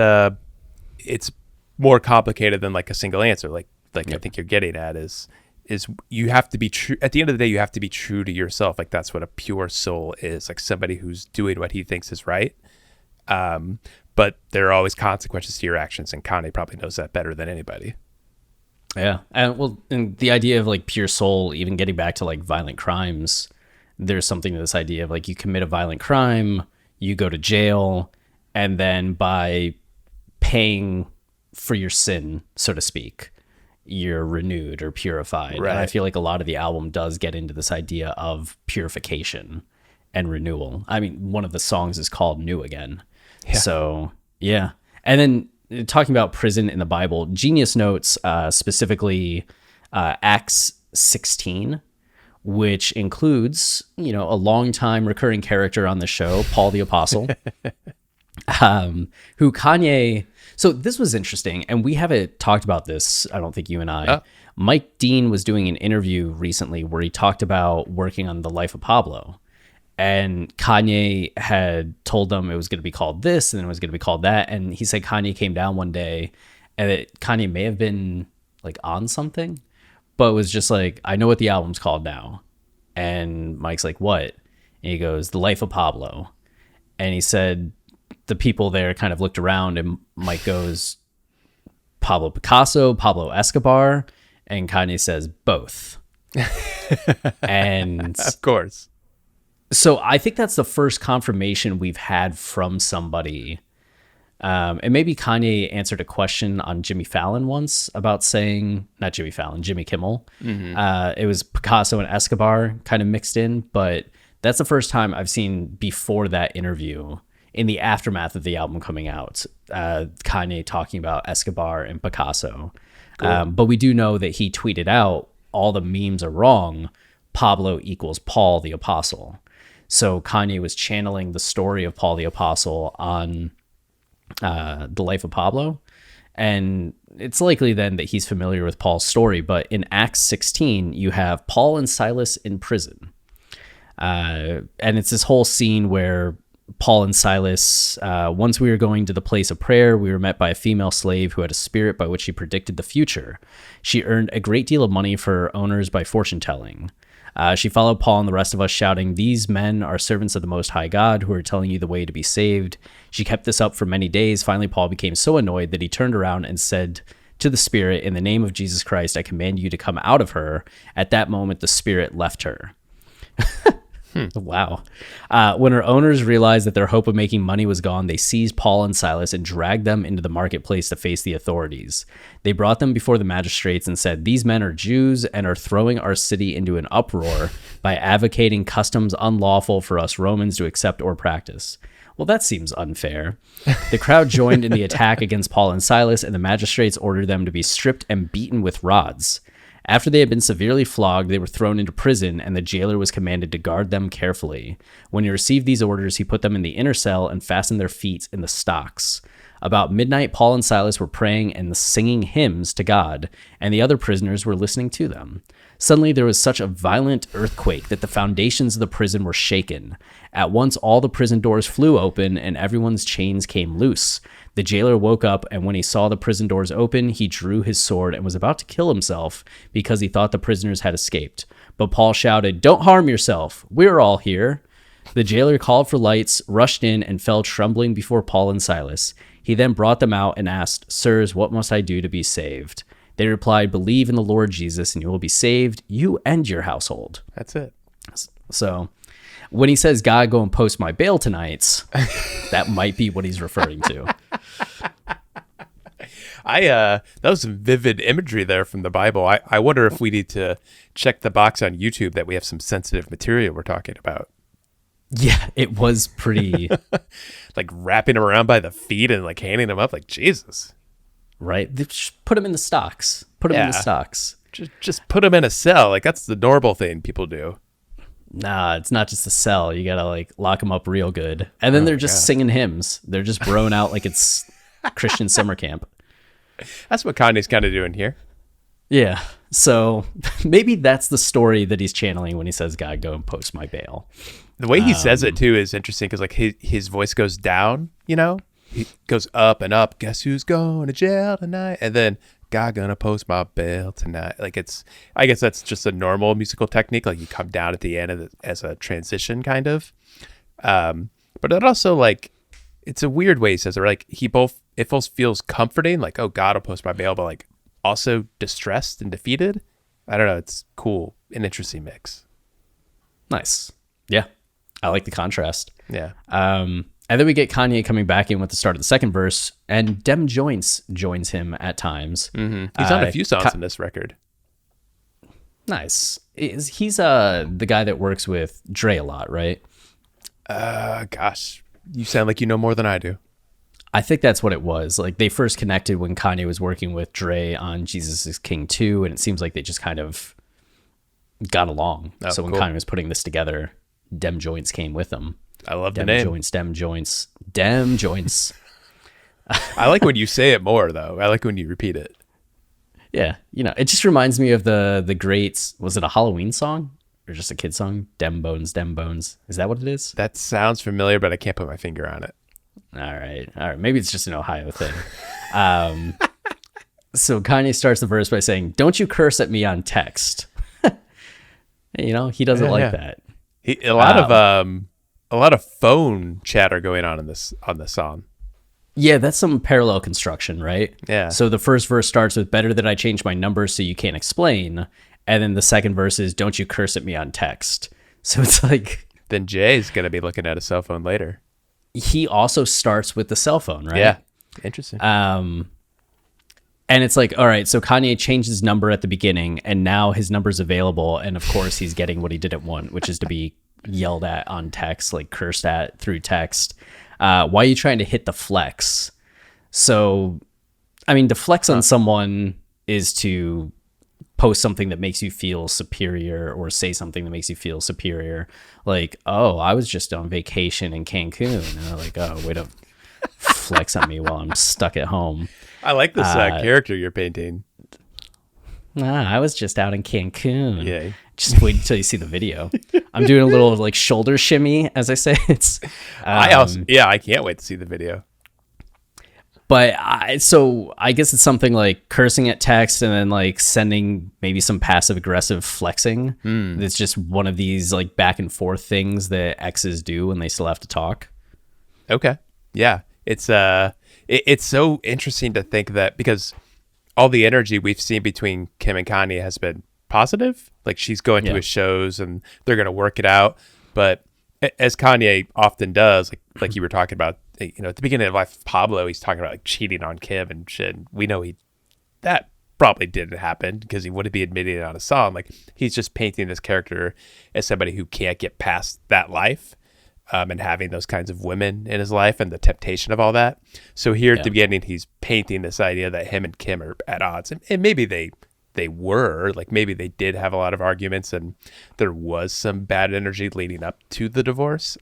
it's more complicated than like a single answer. Like yep. I think you're getting at is you have to be true. At the end of the day, you have to be true to yourself. Like, that's what a pure soul is, like somebody who's doing what he thinks is right. But there are always consequences to your actions, and Kanye probably knows that better than anybody. Yeah. And the idea of like pure soul, even getting back to like violent crimes, there's something to this idea of like you commit a violent crime, you go to jail, and then by paying for your sin, so to speak, you're renewed or purified. Right. And I feel like a lot of the album does get into this idea of purification and renewal. I mean, one of the songs is called New Again. Yeah. So, yeah. And then talking about prison in the Bible, Genius notes specifically Acts 16, which includes, you know, a longtime recurring character on the show, Paul the Apostle, who Kanye... So this was interesting, and we haven't talked about this, I don't think you and I. Oh. Mike Dean was doing an interview recently where he talked about working on The Life of Pablo. And Kanye had told them it was going to be called this, and then it was going to be called that. And he said Kanye came down one day, and Kanye may have been like on something, but it was just like, I know what the album's called now. And Mike's like, what? And he goes, The Life of Pablo. And he said the people there kind of looked around, and Mike goes, Pablo Picasso, Pablo Escobar. And Kanye says, both. And of course. So I think that's the first confirmation we've had from somebody. And maybe Kanye answered a question on Jimmy Fallon once about saying, not Jimmy Fallon, Jimmy Kimmel. Mm-hmm. It was Picasso and Escobar kind of mixed in, but that's the first time I've seen before that interview, in the aftermath of the album coming out, Kanye talking about Escobar and Picasso. Cool. But we do know that he tweeted out, all the memes are wrong. Pablo equals Paul the Apostle. So Kanye was channeling the story of Paul the Apostle on The Life of Pablo. And it's likely then that he's familiar with Paul's story. But in Acts 16, you have Paul and Silas in prison. And it's this whole scene where Paul and Silas, once we were going to the place of prayer, we were met by a female slave who had a spirit by which she predicted the future. She earned a great deal of money for her owners by fortune telling. She followed Paul and the rest of us, shouting, "These men are servants of the Most High God who are telling you the way to be saved." She kept this up for many days. Finally, Paul became so annoyed that he turned around and said to the spirit, "In the name of Jesus Christ, I command you to come out of her." At that moment, the spirit left her. Wow. When her owners realized that their hope of making money was gone, they seized Paul and Silas and dragged them into the marketplace to face the authorities. They brought them before the magistrates and said, "These men are Jews and are throwing our city into an uproar by advocating customs unlawful for us Romans to accept or practice." Well, that seems unfair. The crowd joined in the attack against Paul and Silas, and the magistrates ordered them to be stripped and beaten with rods. After they had been severely flogged, they were thrown into prison, and the jailer was commanded to guard them carefully. When he received these orders, he put them in the inner cell and fastened their feet in the stocks. About midnight, Paul and Silas were praying and singing hymns to God, and the other prisoners were listening to them. Suddenly there was such a violent earthquake that the foundations of the prison were shaken. At once all the prison doors flew open and everyone's chains came loose. The jailer woke up, and when he saw the prison doors open, he drew his sword and was about to kill himself because he thought the prisoners had escaped. But Paul shouted, "Don't harm yourself. We're all here." The jailer called for lights, rushed in, and fell trembling before Paul and Silas. He then brought them out and asked, "Sirs, what must I do to be saved?" They replied, "Believe in the Lord Jesus, and you will be saved, you and your household." That's it. So when he says, "God, go and post my bail tonight," that might be what he's referring to. That was some vivid imagery there from the Bible. I wonder if we need to check the box on YouTube that we have some sensitive material we're talking about. Yeah, it was pretty Like wrapping him around by the feet and like handing him up like Jesus. right. Just put him in the stocks. Put him in the Yeah. stocks. Just put him in a cell. Like that's the normal thing people do. Nah, it's not just a cell. You gotta like lock them up real good, and then they're just singing hymns. They're just broing out like it's Christian summer camp. That's what Kanye's kind of doing here. Yeah. So maybe that's the story that he's channeling when he says, "God, go and post my bail." The way he says it too is interesting because like his voice goes down, you know, he goes up and up. Guess who's going to jail tonight? And then God gonna post my bail tonight. Like I guess that's just a normal musical technique. Like you come down at the end of as a transition kind of. But it also like, it's a weird way he says it. Like it both feels comforting. Like, oh, God will post my bail, but like also distressed and defeated. I don't know. It's cool. An interesting mix. Nice. Yeah. I like the contrast. Yeah. And then we get Kanye coming back in with the start of the second verse, and Jointz joins him at times. Mm-hmm. He's on a few songs in this record. Nice. He's the guy that works with Dre a lot, right? Gosh, you sound like you know more than I do. I think that's what it was. Like they first connected when Kanye was working with Dre on Jesus is King 2, and it seems like they just kind of got along. Oh, so when cool. Kanye was putting this together, Jointz came with him. I love the name. Jointz. I like when you say it more, though. I like when you repeat it. Yeah, it just reminds me of the great, was it a Halloween song or just a kid song? Dem Bones. Is that what it is? That sounds familiar, but I can't put my finger on it. All right. Maybe it's just an Ohio thing. So Kanye starts the verse by saying, "Don't you curse at me on text." He doesn't like that. A lot of phone chatter going on the song. Yeah, that's some parallel construction, right? Yeah. So the first verse starts with, "Better that I change my number so you can't explain," and then the second verse is, "Don't you curse at me on text." So it's like, then Jay's gonna be looking at a cell phone later. He also starts with the cell phone, right? Yeah, interesting. And it's like, all right, so Kanye changed his number at the beginning, and now his number's available, and of course he's getting what he didn't want, which is to be yelled at on text, like cursed at through text. Why are you trying to hit the flex? So, I mean, to flex on someone is to post something that makes you feel superior or say something that makes you feel superior. Like, "Oh, I was just on vacation in Cancun." And they're like, "Oh, way to flex on me while I'm stuck at home." I like this character you're painting. I was just out in Cancun. Yeah. Just wait until you see the video. I'm doing a little like shoulder shimmy, as I say. It's. I can't wait to see the video. But I guess it's something like cursing at text and then like sending maybe some passive aggressive flexing. It's just one of these like back and forth things that exes do when they still have to talk. Okay. Yeah. It's so interesting to think that because all the energy we've seen between Kim and Kanye has been positive. Like she's going to his shows and they're going to work it out. But as Kanye often does, like you were talking about, at the beginning of Life of Pablo, he's talking about like cheating on Kim and shit. And we know that probably didn't happen because he wouldn't be admitting it on a song. Like he's just painting this character as somebody who can't get past that life. And having those kinds of women in his life and the temptation of all that. So here at the beginning, he's painting this idea that him and Kim are at odds. And maybe they were, like maybe they did have a lot of arguments and there was some bad energy leading up to the divorce.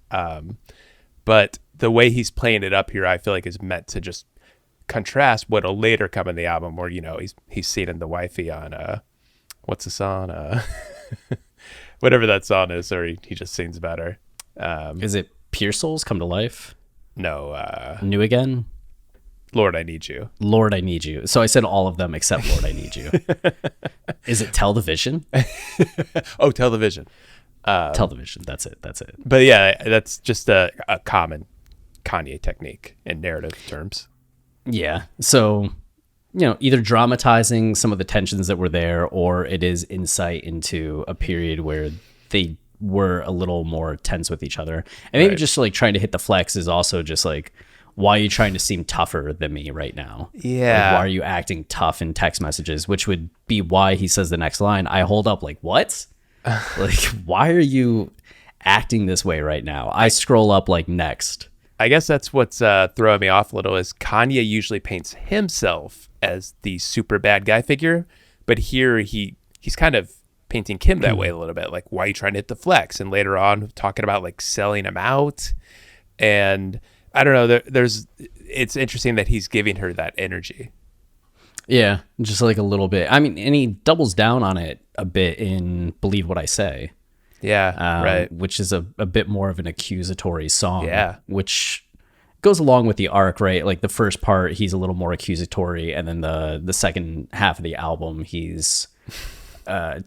But the way he's playing it up here, I feel like is meant to just contrast what'll later come in the album, where he's seeing the wifey on what's the song, whatever that song is, or he just sings about her. Is it Pure Souls Come to Life? No. New Again? Lord, I Need You. Lord, I Need You. So I said all of them except Lord, I Need You. Is it Tell the Vision? Oh, Tell the Vision. Tell the Vision. That's it. But yeah, that's just a common Kanye technique in narrative terms. Yeah. So, either dramatizing some of the tensions that were there, or it is insight into a period where they were a little more tense with each other. And maybe just like trying to hit the flex is also just like, why are you trying to seem tougher than me right now? Yeah. Like, why are you acting tough in text messages? Which would be why he says the next line, I hold up, like, what? Like, why are you acting this way right now? I scroll up, like, next. I guess that's what's throwing me off a little, is Kanye usually paints himself as the super bad guy figure, but here he's kind of painting Kim that way a little bit. Like, why are you trying to hit the flex? And later on, talking about like selling him out. And I don't know, it's interesting that he's giving her that energy. Yeah, just like a little bit. I mean, and he doubles down on it a bit in Believe What I Say. Yeah, right. Which is a bit more of an accusatory song. Yeah. Which goes along with the arc, right? Like the first part, he's a little more accusatory, and then the second half of the album, he's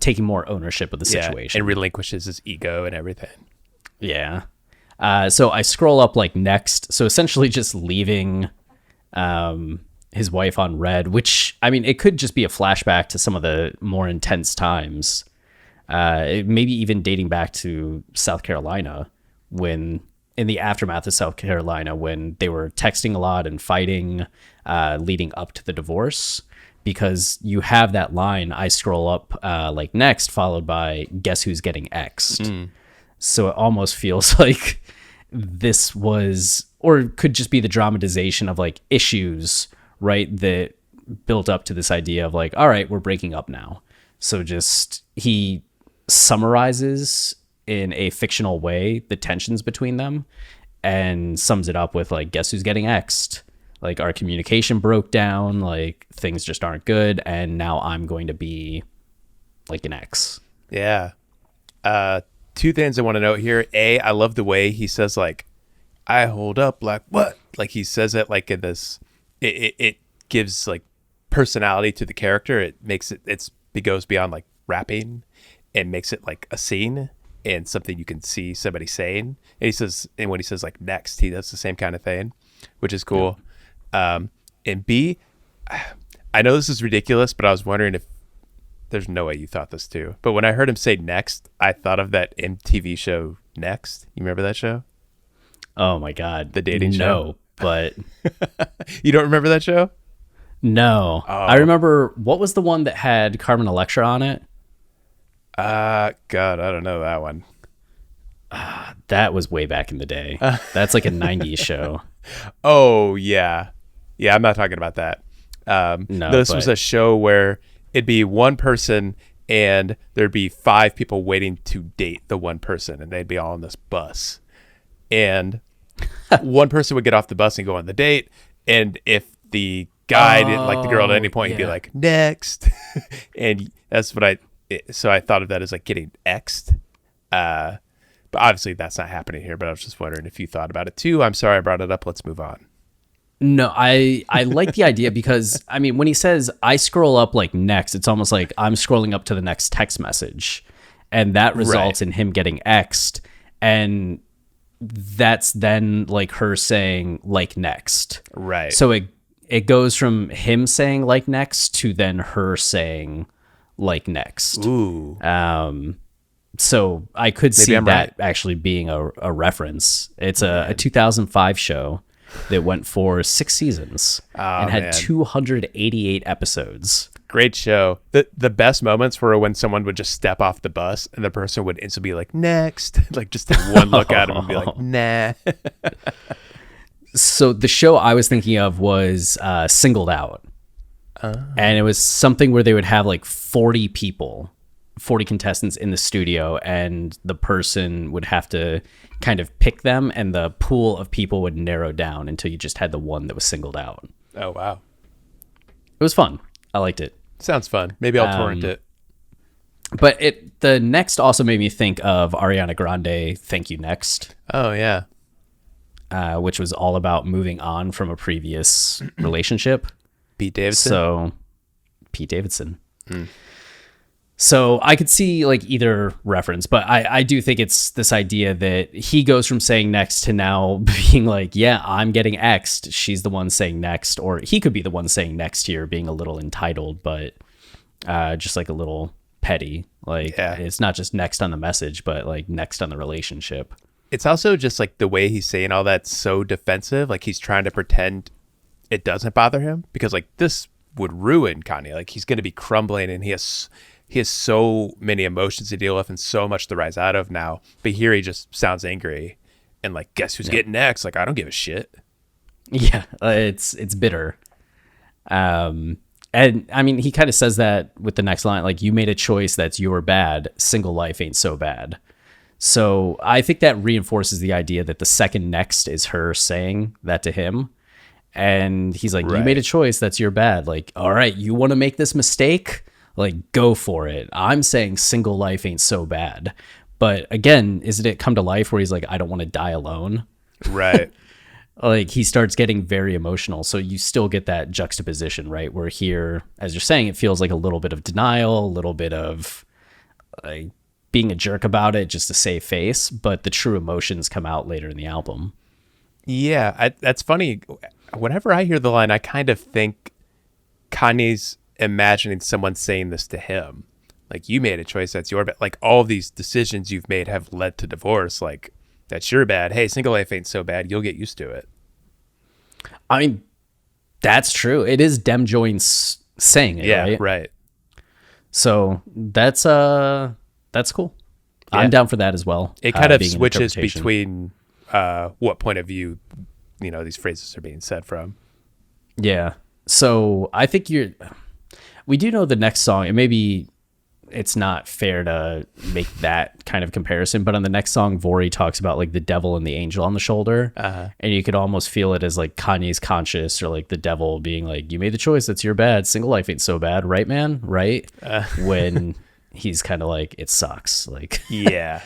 taking more ownership of the situation. And relinquishes his ego and everything. Yeah. So I scroll up like next. So essentially just leaving his wife on red, which, I mean, it could just be a flashback to some of the more intense times. Maybe even dating back to South Carolina, when in the aftermath of South Carolina, when they were texting a lot and fighting leading up to the divorce, because you have that line, I scroll up like next, followed by guess who's getting X'd. So it almost feels like this was, or could just be the dramatization of like issues, right, that built up to this idea of like, all right, we're breaking up now. So just he summarizes in a fictional way the tensions between them and sums it up with like, guess who's getting X'd? Like, our communication broke down, like things just aren't good, and now I'm going to be like an X. Yeah. Two things I want to note here. A, I love the way he says like, I hold up like what? Like he says it like in this, it gives like personality to the character. It makes it goes beyond like rapping and makes it like a scene and something you can see somebody saying. And when he says like next, he does the same kind of thing, which is cool. And B, I know this is ridiculous, but I was wondering if there's no way you thought this too. But when I heard him say next, I thought of that MTV show Next. You remember that show? Oh my God. The dating show? No, but... You don't remember that show? No. Oh. I remember, what was the one that had Carmen Electra on it? God, I don't know that one. That was way back in the day. That's like a 90s show. Oh, yeah. Yeah, I'm not talking about that. No, this was a show where it'd be one person and there'd be 5 people waiting to date the one person, and they'd be all on this bus. And one person would get off the bus and go on the date. And if the guy didn't like the girl at any point, he'd be like, next. And that's what so I thought of that as like getting X'd. But obviously that's not happening here, but I was just wondering if you thought about it too. I'm sorry I brought it up. Let's move on. No, I like the idea because, I mean, when he says I scroll up like next, it's almost like I'm scrolling up to the next text message, and that results in him getting X'd. And that's then like her saying like next. Right. So it goes from him saying like next to then her saying like next. Ooh. So I could see I'm that right. actually being a reference. It's a 2005 show that went for 6 seasons and had 288 episodes. Great show. The best moments were when someone would just step off the bus and the person would instantly be like, next. Like just take one look at him and be like, nah. So the show I was thinking of was Singled Out. And it was something where they would have like 40 contestants in the studio, and the person would have to kind of pick them, and the pool of people would narrow down until you just had the one that was singled out. Oh, wow. It was fun. I liked it. Sounds fun. Maybe I'll torrent it. But the next also made me think of Ariana Grande, Thank You Next, Oh, yeah. which was all about moving on from a previous relationship. Pete Davidson. So, Pete Davidson. So I could see like either reference, but I do think it's this idea that he goes from saying next to now being like, yeah, I'm getting X'd. She's the one saying next, or he could be the one saying next here, being a little entitled, but just like a little petty. Like it's not just next on the message, but like next on the relationship. It's also just like the way he's saying all that's so defensive. Like he's trying to pretend it doesn't bother him because like this would ruin Kanye. Like he's going to be crumbling and he has so many emotions to deal with and so much to rise out of now. But here he just sounds angry and like, guess who's getting next? Like, I don't give a shit. Yeah, it's bitter. And I mean, he kind of says that with the next line, like, you made a choice that's your bad. Single life ain't so bad. So I think that reinforces the idea that the second next is her saying that to him. And he's like, you made a choice that's your bad. Like, all right, you want to make this mistake? Like, go for it. I'm saying single life ain't so bad. But again, isn't it come to life where he's like, I don't want to die alone? Right. Like, he starts getting very emotional. So you still get that juxtaposition, right? Where here, as you're saying, it feels like a little bit of denial, a little bit of like being a jerk about it just to save face. But the true emotions come out later in the album. Yeah, that's funny. Whenever I hear the line, I kind of think Kanye's imagining someone saying this to him. Like, you made a choice that's your bad. Like, all of these decisions you've made have led to divorce. Like, that's your bad. Hey, single life ain't so bad. You'll get used to it. I mean, that's true. It is Jointz saying it, right? Right. So that's cool. Yeah. I'm down for that as well. It kind of switches between what point of view, these phrases are being said from. Yeah. So I think we do know the next song, and maybe it's not fair to make that kind of comparison, but on the next song, Vori talks about like the devil and the angel on the shoulder. And you could almost feel it as like Kanye's conscious, or like the devil being like, you made the choice, that's your bad. Single life ain't so bad, right, man? Right? When he's kind of like, it sucks. Like, yeah.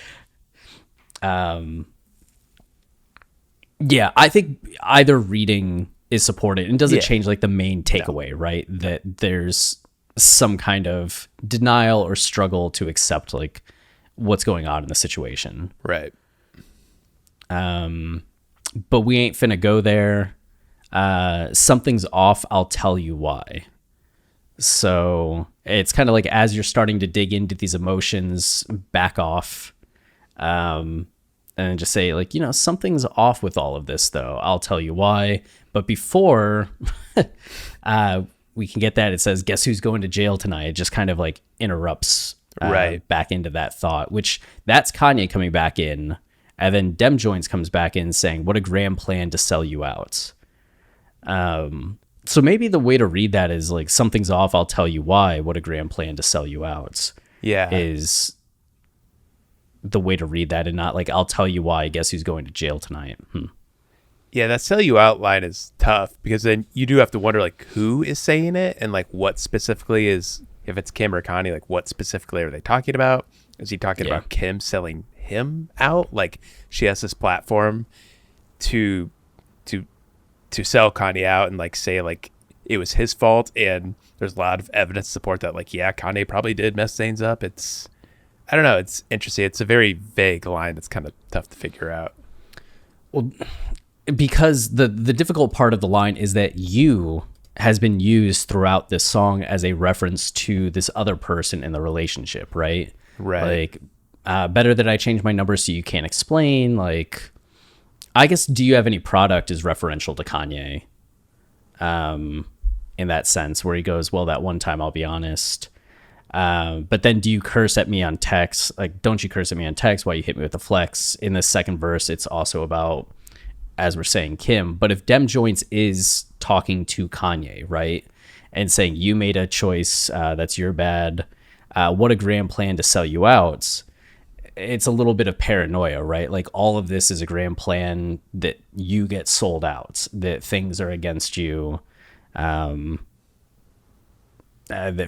Yeah, I think either reading is supported, and doesn't change like the main takeaway, right? That there's some kind of denial or struggle to accept like what's going on in the situation. Right. But we ain't finna go there. Something's off, I'll tell you why. So it's kind of like, as you're starting to dig into these emotions, back off. And just say like, something's off with all of this though. I'll tell you why. But before we can get that, it says, guess who's going to jail tonight? It just kind of like interrupts back into that thought, which that's Kanye coming back in. And then Jointz comes back in saying, what a grand plan to sell you out. So maybe the way to read that is like, something's off, I'll tell you why. What a grand plan to sell you out. Yeah. Is the way to read that, and not like, I'll tell you why, guess who's going to jail tonight. Yeah, that sell you out line is tough, because then you do have to wonder like who is saying it, and like what specifically is, if it's Kim or Kanye, like what specifically are they talking about? Is he talking about Kim selling him out? Like, she has this platform to sell Kanye out and like say like it was his fault, and there's a lot of evidence to support that, like, yeah, Kanye probably did mess things up. I don't know. It's interesting. It's a very vague line that's kind of tough to figure out. Well, because the difficult part of the line is that you has been used throughout this song as a reference to this other person in the relationship, right? Right. Like, better that I change my number so you can't explain. Like, I guess, do you have any product is referential to Kanye in that sense, where he goes, well, that one time, I'll be honest. But then do you curse at me on text? Like, don't you curse at me on text while you hit me with the flex? In the second verse, it's also about, as we're saying, Kim. But if Jointz is talking to Kanye, right, and saying, you made a choice, that's your bad, what a grand plan to sell you out, it's a little bit of paranoia, right? Like, all of this is a grand plan that you get sold out, that things are against you, that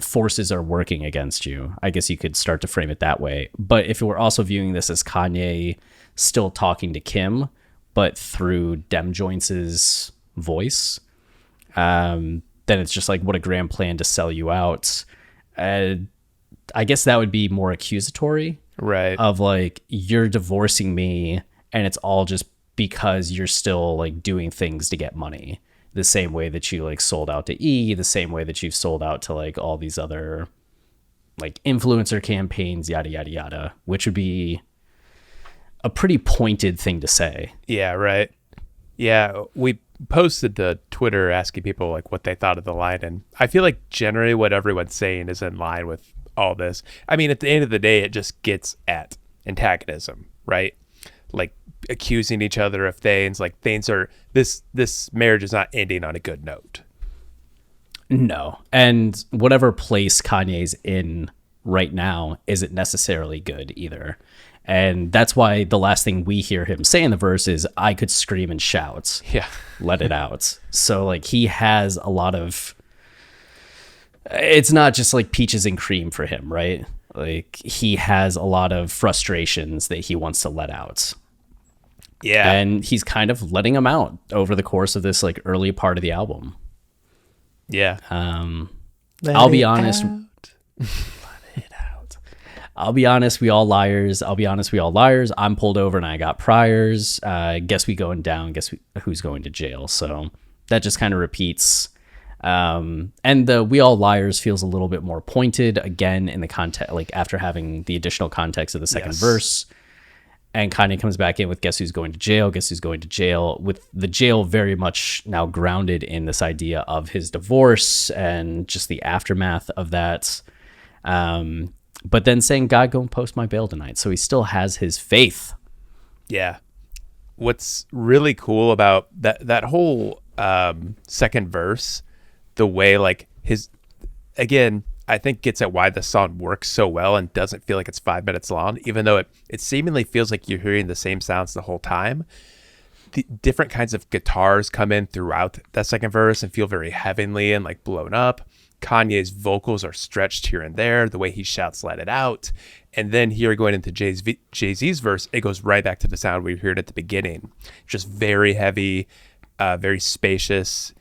forces are working against you. I guess you could start to frame it that way. But if we're also viewing this as Kanye still talking to Kim, but through Jointz's voice, then it's just like, what a grand plan to sell you out. I guess that would be more accusatory, right? Of like, you're divorcing me, and it's all just because you're still like doing things to get money. The same way that you like sold out to E, the same way that you've sold out to like all these other like influencer campaigns, yada, yada, yada, which would be a pretty pointed thing to say. Yeah, right. Yeah, we posted to Twitter asking people like what they thought of the line, and I feel like generally what everyone's saying is in line with all this. I mean, at the end of the day, it just gets at antagonism, right? Like accusing each other of things, like things are this marriage is not ending on a good note. No. And whatever place Kanye's in right now isn't necessarily good either. And that's why the last thing we hear him say in the verse is, I could scream and shout. Yeah. Let it out. So like he has a lot of, it's not just like peaches and cream for him, right? Like he has a lot of frustrations that he wants to let out. Yeah. And he's kind of letting them out over the course of this like early part of the album. Yeah. I'll be honest. Let it out. I'll be honest, we all liars. I'm pulled over and I got priors. Guess we going down. Who's going to jail. So that just kind of repeats. And the we all liars feels a little bit more pointed again in the context, like after having the additional context of the second verse. And Kanye comes back in with guess who's going to jail, with the jail very much now grounded in this idea of his divorce and just the aftermath of that. But then saying, God, go and post my bail tonight. So he still has his faith. Yeah. What's really cool about that whole second verse, the way like his, again, I think gets at why the song works so well and doesn't feel like it's 5 minutes long, even though it seemingly feels like you're hearing the same sounds the whole time. The different kinds of guitars come in throughout that second verse and feel very heavenly and like blown up. Kanye's vocals are stretched here and there, the way he shouts, let it out. And then here going into Jay-Z's verse, it goes right back to the sound we heard at the beginning. Just very heavy, very spacious,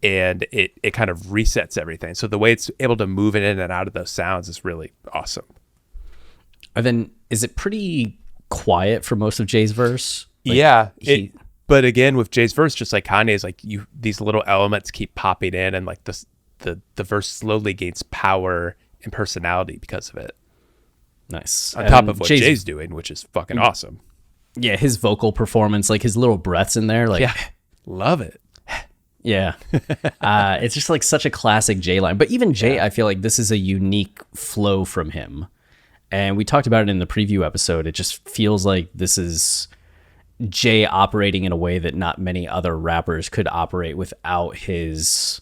and it kind of resets everything. So the way it's able to move in and out of those sounds is really awesome. And then is it pretty quiet for most of Jay's verse? Like, yeah. But again, with Jay's verse, just like Kanye's, like these little elements keep popping in, and like the verse slowly gains power and personality because of it. Nice. On top of what Jay's doing, which is fucking awesome. Yeah, his vocal performance, like his little breaths in there, like love it. Yeah. It's just like such a classic Jay line. But even Jay, I feel like this is a unique flow from him. And we talked about it in the preview episode. It just feels like this is Jay operating in a way that not many other rappers could operate without his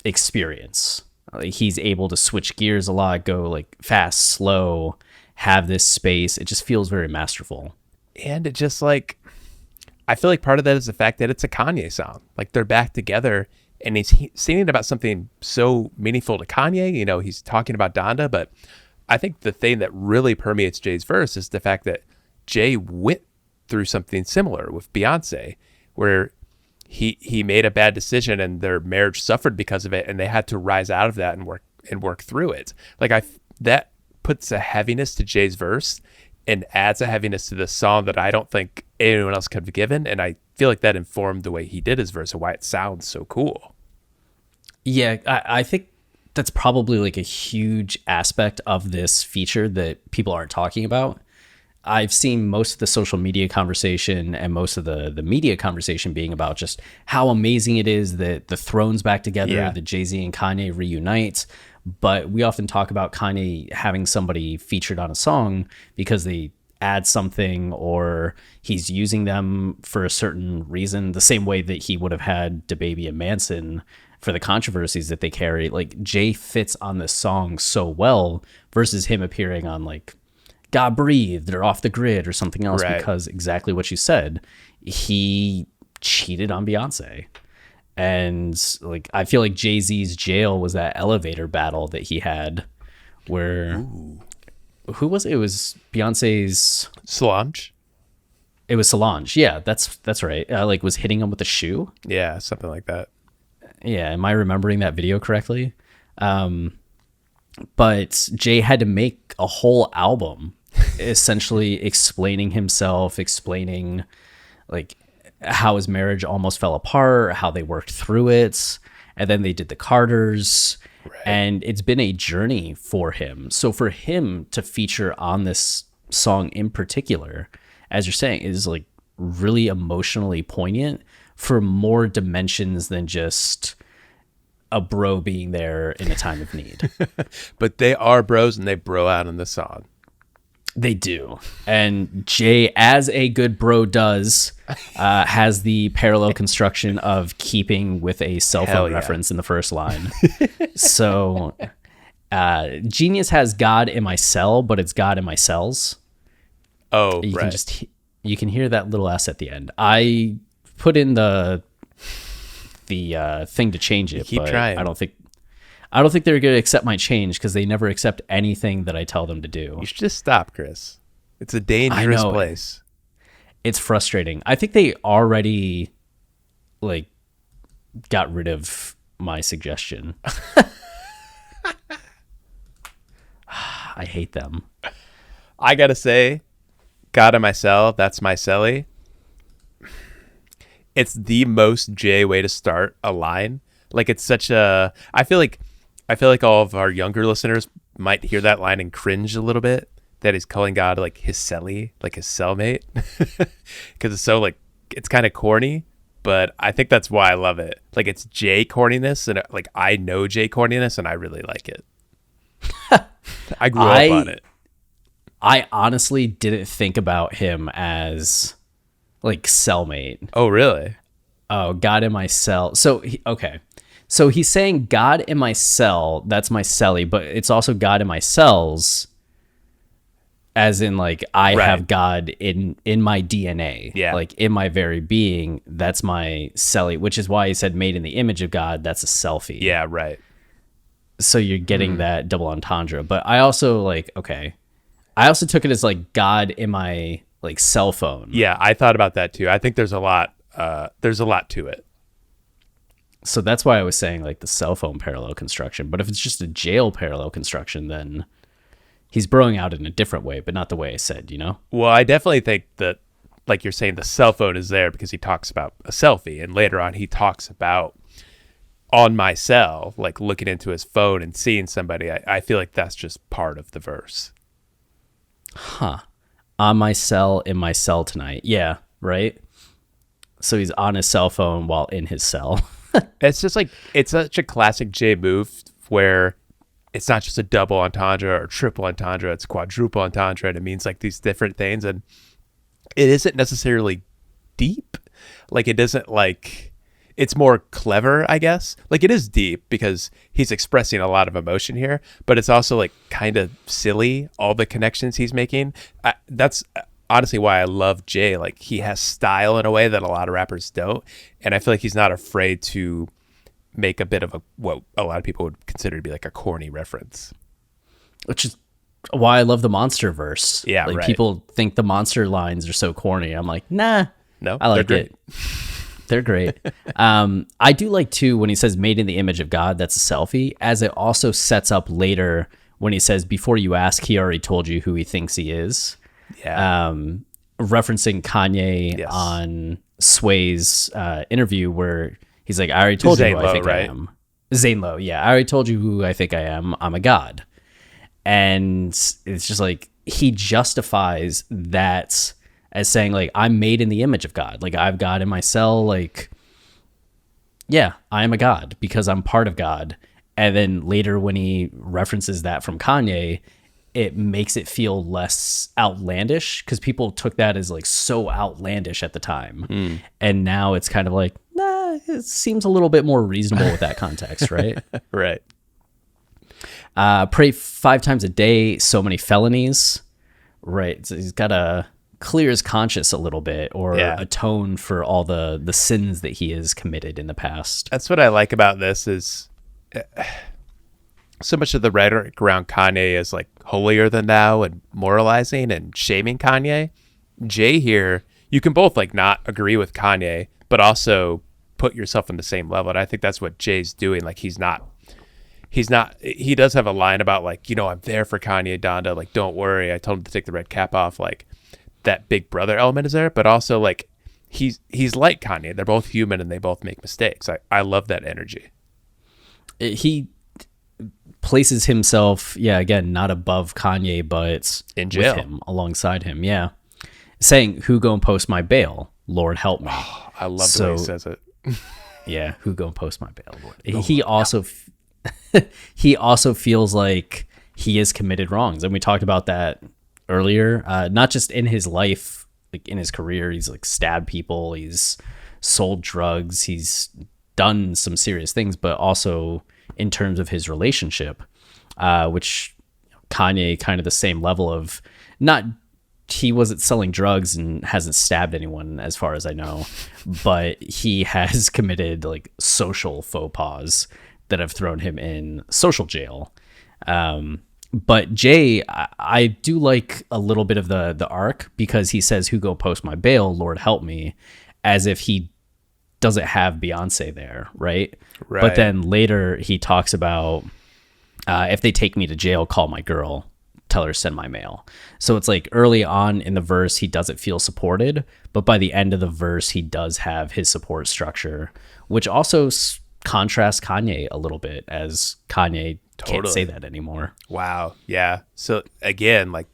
experience. Like he's able to switch gears a lot, go like fast, slow, have this space. It just feels very masterful. And it just like, I feel like part of that is the fact that it's a Kanye song. Like they're back together and he's singing about something so meaningful to Kanye. You know, he's talking about Donda, but I think the thing that really permeates Jay's verse is the fact that Jay went through something similar with Beyonce, where he made a bad decision and their marriage suffered because of it, and they had to rise out of that and work through it. Like that puts a heaviness to Jay's verse and adds a heaviness to the song that I don't think anyone else could have given. And I feel like that informed the way he did his verse and why it sounds so cool. Yeah, I think that's probably like a huge aspect of this feature that people aren't talking about. I've seen most of the social media conversation and most of the media conversation being about just how amazing it is that the Throne's back together, that Jay-Z and Kanye reunite. But we often talk about Kanye having somebody featured on a song because they add something or he's using them for a certain reason, the same way that he would have had DaBaby and Manson for the controversies that they carry. Like Jay fits on this song so well versus him appearing on like God Breathed or Off the Grid or something else, because exactly what you said, he cheated on Beyonce. And like I feel like Jay-Z's Jail was that elevator battle that he had where who was it? It was Beyonce's Solange. It was Solange. Yeah, that's right. Like was hitting him with a shoe. Yeah, something like that. Yeah, am I remembering that video correctly? But Jay had to make a whole album essentially explaining himself, explaining like how his marriage almost fell apart, how they worked through it, and then they did the Carters. Right. And it's been a journey for him. So for him to feature on this song in particular, as you're saying, is like really emotionally poignant for more dimensions than just a bro being there in a time of need. But they are bros and they bro out in the song. They do. And Jay, as a good bro does, has the parallel construction of keeping with a cell phone reference in the first line. So Genius has God in my cell, but it's God in my cells. Oh, you right. You can hear that little S at the end. I put in the thing to change it, Keep but trying. I don't think they're going to accept my change because they never accept anything that I tell them to do. You should just stop, Chris. It's a dangerous place. It's frustrating. I think they already like got rid of my suggestion. I hate them. I gotta say, God in my cell, that's my celly. It's the most Jay way to start a line. Like it's such a. I feel like all of our younger listeners might hear that line and cringe a little bit. That he's calling God like his celly, like his cellmate, because it's so like it's kind of corny. But I think that's why I love it. Like it's Jay corniness, and like I know Jay corniness, and I really like it. I grew up on it. I honestly didn't think about him as like cellmate. Oh, really? Oh, God in my cell. So, okay. So he's saying God in my cell, that's my celly, but it's also God in my cells, as in like I have God in my DNA. Yeah. Like in my very being, that's my celly, which is why he said made in the image of God, that's a selfie. Yeah, right. So you're getting that double entendre. But I also like, okay. I also took it as like God in my like cell phone. Yeah, I thought about that too. I think there's a lot to it. So that's why I was saying like the cell phone parallel construction. But if it's just a jail parallel construction, then he's broing out in a different way, but not the way I said, you know? Well, I definitely think that, like you're saying, the cell phone is there because he talks about a selfie. And later on, he talks about on my cell, like looking into his phone and seeing somebody. I feel like that's just part of the verse. Huh. On my cell, in my cell tonight. Yeah, right? So he's on his cell phone while in his cell. It's just like, it's such a classic Jay move where it's not just a double entendre or triple entendre, it's quadruple entendre, and it means like these different things. And it isn't necessarily deep. Like it isn't like, it's more clever, I guess. Like it is deep because he's expressing a lot of emotion here, but it's also like kind of silly, all the connections he's making. That's honestly why I love Jay. Like he has style in a way that a lot of rappers don't. And I feel like he's not afraid to make a bit of what a lot of people would consider to be like a corny reference. Which is why I love the Monster verse. Yeah, like right. People think the Monster lines are so corny. I'm like, nah. No, I like it. They're great. I do like too when he says made in the image of God, that's a selfie, as it also sets up later when he says before you ask, he already told you who he thinks he is. Yeah. Referencing Kanye on Sway's interview where he's like, I already told you who I think I am. Zane Lowe, yeah. I already told you who I think I am. I'm a god. And it's just like he justifies that as saying like I'm made in the image of God. Like I've God in my cell. Like, yeah, I am a god because I'm part of God. And then later when he references that from Kanye, it makes it feel less outlandish because people took that as like so outlandish at the time. And now it's kind of like, nah, it seems a little bit more reasonable with that context, right? Right. Pray 5 times a day, so many felonies. Right. So he's got a clear his conscience a little bit, or Yeah. atone for all the sins that he has committed in the past. That's what I like about this is so much of the rhetoric around Kanye is like holier than thou and moralizing and shaming Kanye. Jay here, you can both like not agree with Kanye, but also put yourself on the same level. And I think that's what Jay's doing. Like he does have a line about like, I'm there for Kanye, Donda. Like, don't worry. I told him to take the red cap off. Like that big brother element is there, but also like he's like Kanye. They're both human and they both make mistakes. I love that energy. He places himself, again, not above Kanye, but In jail. with him, alongside him. Yeah. Saying, who gon' post my bail? Lord, help me. I love the way he says it. Yeah. Who gon' post my bail? Lord. He also, he also feels like he has committed wrongs. And we talked about that earlier, not just in his life, like in his career, he's like stabbed people. He's sold drugs. He's done some serious things, but also in terms of his relationship, which Kanye kind of the same level of he wasn't selling drugs and hasn't stabbed anyone as far as I know, but he has committed like social faux pas that have thrown him in social jail. But Jay, I do like a little bit of the arc, because he says, who go post my bail, Lord help me, as if he doesn't have Beyonce there, right? But then later he talks about, if they take me to jail, call my girl, tell her to send my mail. So it's like early on in the verse, he doesn't feel supported, but by the end of the verse, he does have his support structure, which also contrasts Kanye a little bit, as Kanye can't say that anymore. Wow. Yeah. So again, like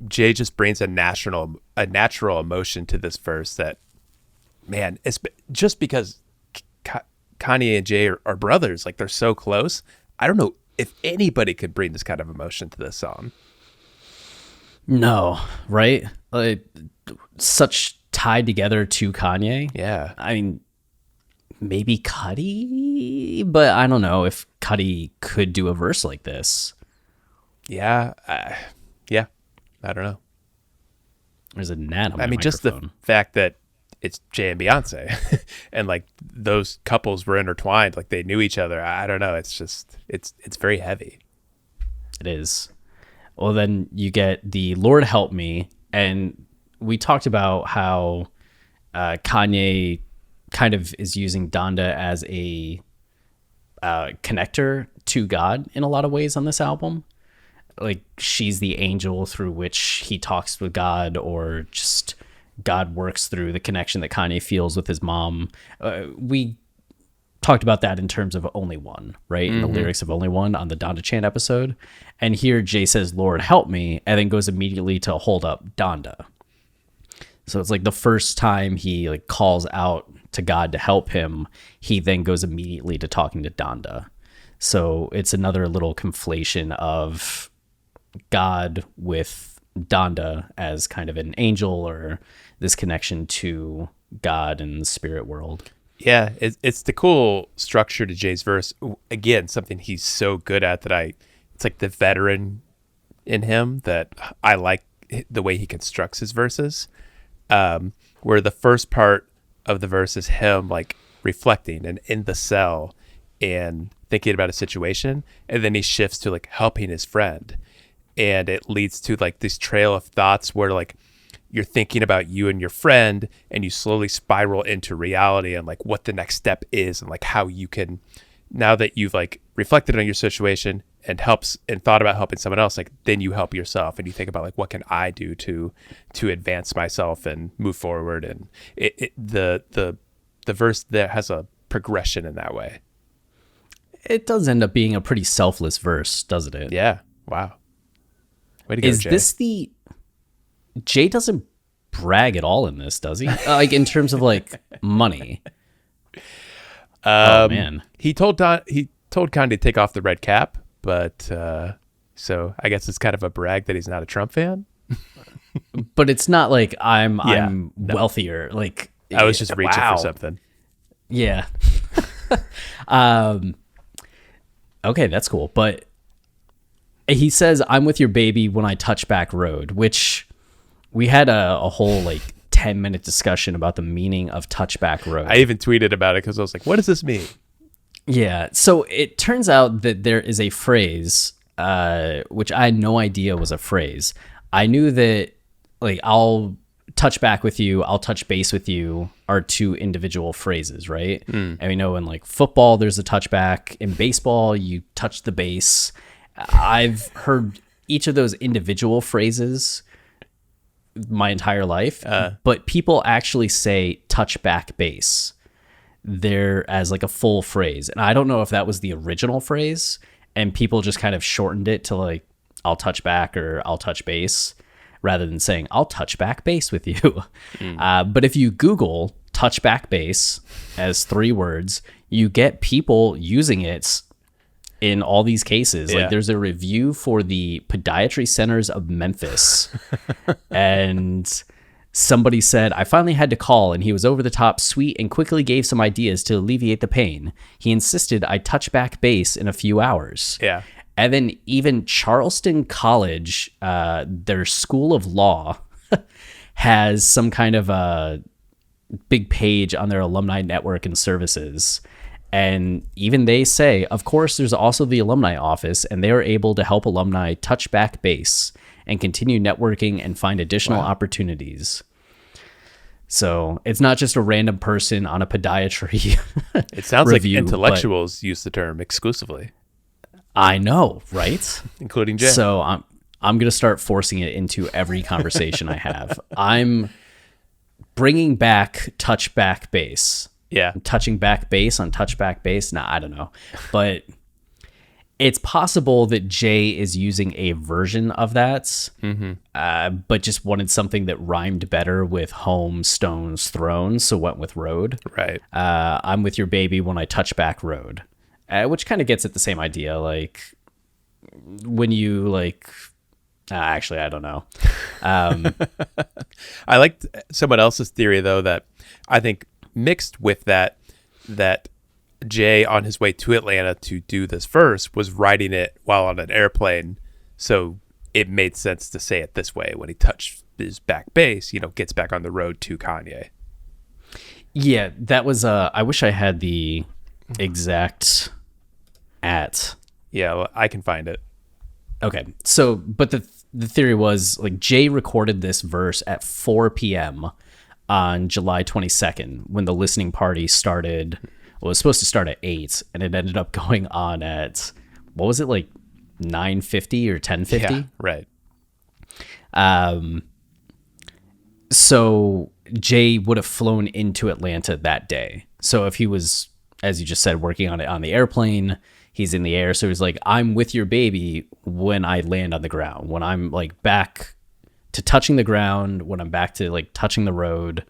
Jay just brings a natural emotion to this verse that, man, it's just because Kanye and Jay are brothers, like they're so close. I don't know if anybody could bring this kind of emotion to this song. No, right? Like, such tied together to Kanye. Yeah. I mean, maybe Cudi, but I don't know if Cudi could do a verse like this. Yeah. Yeah. I don't know. There's a gnat on my I mean, just microphone. the fact that it's Jay and Beyonce and like those couples were intertwined, like they knew each other. I don't know. It's just, it's very heavy. It is. Well, then you get the Lord help me. And we talked about how Kanye kind of is using Donda as a connector to God in a lot of ways on this album. Like she's the angel through which he talks with God, or just God works through the connection that Kanye feels with his mom. We talked about that in terms of Only One, right? In the lyrics of Only One on the Donda Chant episode. And here Jay says, Lord, help me, and then goes immediately to hold up Donda. So it's like the first time he like calls out to God to help him, he then goes immediately to talking to Donda. So it's another little conflation of God with Donda as kind of an angel, or this connection to God and the spirit world. Yeah, it's the cool structure to Jay's verse. Again, something he's so good at that it's like the veteran in him that I like the way he constructs his verses. Where the first part of the verse is him like reflecting and in the cell and thinking about a situation, and then he shifts to like helping his friend, and it leads to like this trail of thoughts where like you're thinking about you and your friend, and you slowly spiral into reality and like what the next step is, and like how you can, now that you've like reflected on your situation and thought about helping someone else, like then you help yourself, and you think about like, what can I do to advance myself and move forward? And the verse there has a progression in that way. It does end up being a pretty selfless verse, doesn't it? Yeah. Wow. Way to go, Is Jay. this the... Jay doesn't brag at all in this, does he? Like in terms of like money. Oh man. He told Kanye to take off the red cap, but so I guess it's kind of a brag that he's not a Trump fan. But it's not like I'm wealthier. Like I was just reaching wow. for something. Yeah. Okay, that's cool. But he says, I'm with your baby when I touch back road, which We had a whole like 10-minute discussion about the meaning of touchback road. I even tweeted about it because I was like, what does this mean? Yeah. So it turns out that there is a phrase, which I had no idea was a phrase. I knew that like I'll touch back with you, I'll touch base with you are two individual phrases, right? And we know in like football, there's a touchback. In baseball, you touch the base. I've heard each of those individual phrases my entire life, but people actually say touch back base there as like a full phrase. And I don't know if that was the original phrase and people just kind of shortened it to like, I'll touch back or I'll touch base rather than saying I'll touch back base with you. But if you Google touch back base as 3 words, you get people using it in all these cases. Yeah. Like there's a review for the Podiatry Centers of Memphis and somebody said, I finally had to call and he was over the top sweet and quickly gave some ideas to alleviate the pain. He insisted I touch back base in a few hours. Yeah. And then even Charleston College, their School of Law has some kind of a big page on their alumni network and services. And even they say, of course, there's also the alumni office, and they are able to help alumni touch back base and continue networking and find additional opportunities. So it's not just a random person on a podiatry. It sounds review, like intellectuals use the term exclusively, I know, right? including Jay. So I'm going to start forcing it into every conversation I have. I'm bringing back touch back base. Yeah. Touching back base on touch back base. Nah, I don't know. But it's possible that Jay is using a version of that, but just wanted something that rhymed better with home, stones, thrown, so went with road. Right. I'm with your baby when I touch back road, which kind of gets at the same idea. Like when you like, actually, I don't know. I liked someone else's theory, though, that I think mixed with that Jay on his way to Atlanta to do this verse was writing it while on an airplane. So it made sense to say it this way when he touched his back base, gets back on the road to Kanye. Yeah, that was, I wish I had the exact at. Yeah, well, I can find it. Okay. So, but the theory was like Jay recorded this verse at 4 p.m. on July 22nd when the listening party started. Well, it was supposed to start at 8 and it ended up going on at, what was it, like 9:50 or 10:50? Yeah, right. So Jay would have flown into Atlanta that day. So if he was, as you just said, working on it on the airplane, he's in the air. So he's like, I'm with your baby when I land on the ground, when I'm like back to touching the ground, when I'm back to like touching the road,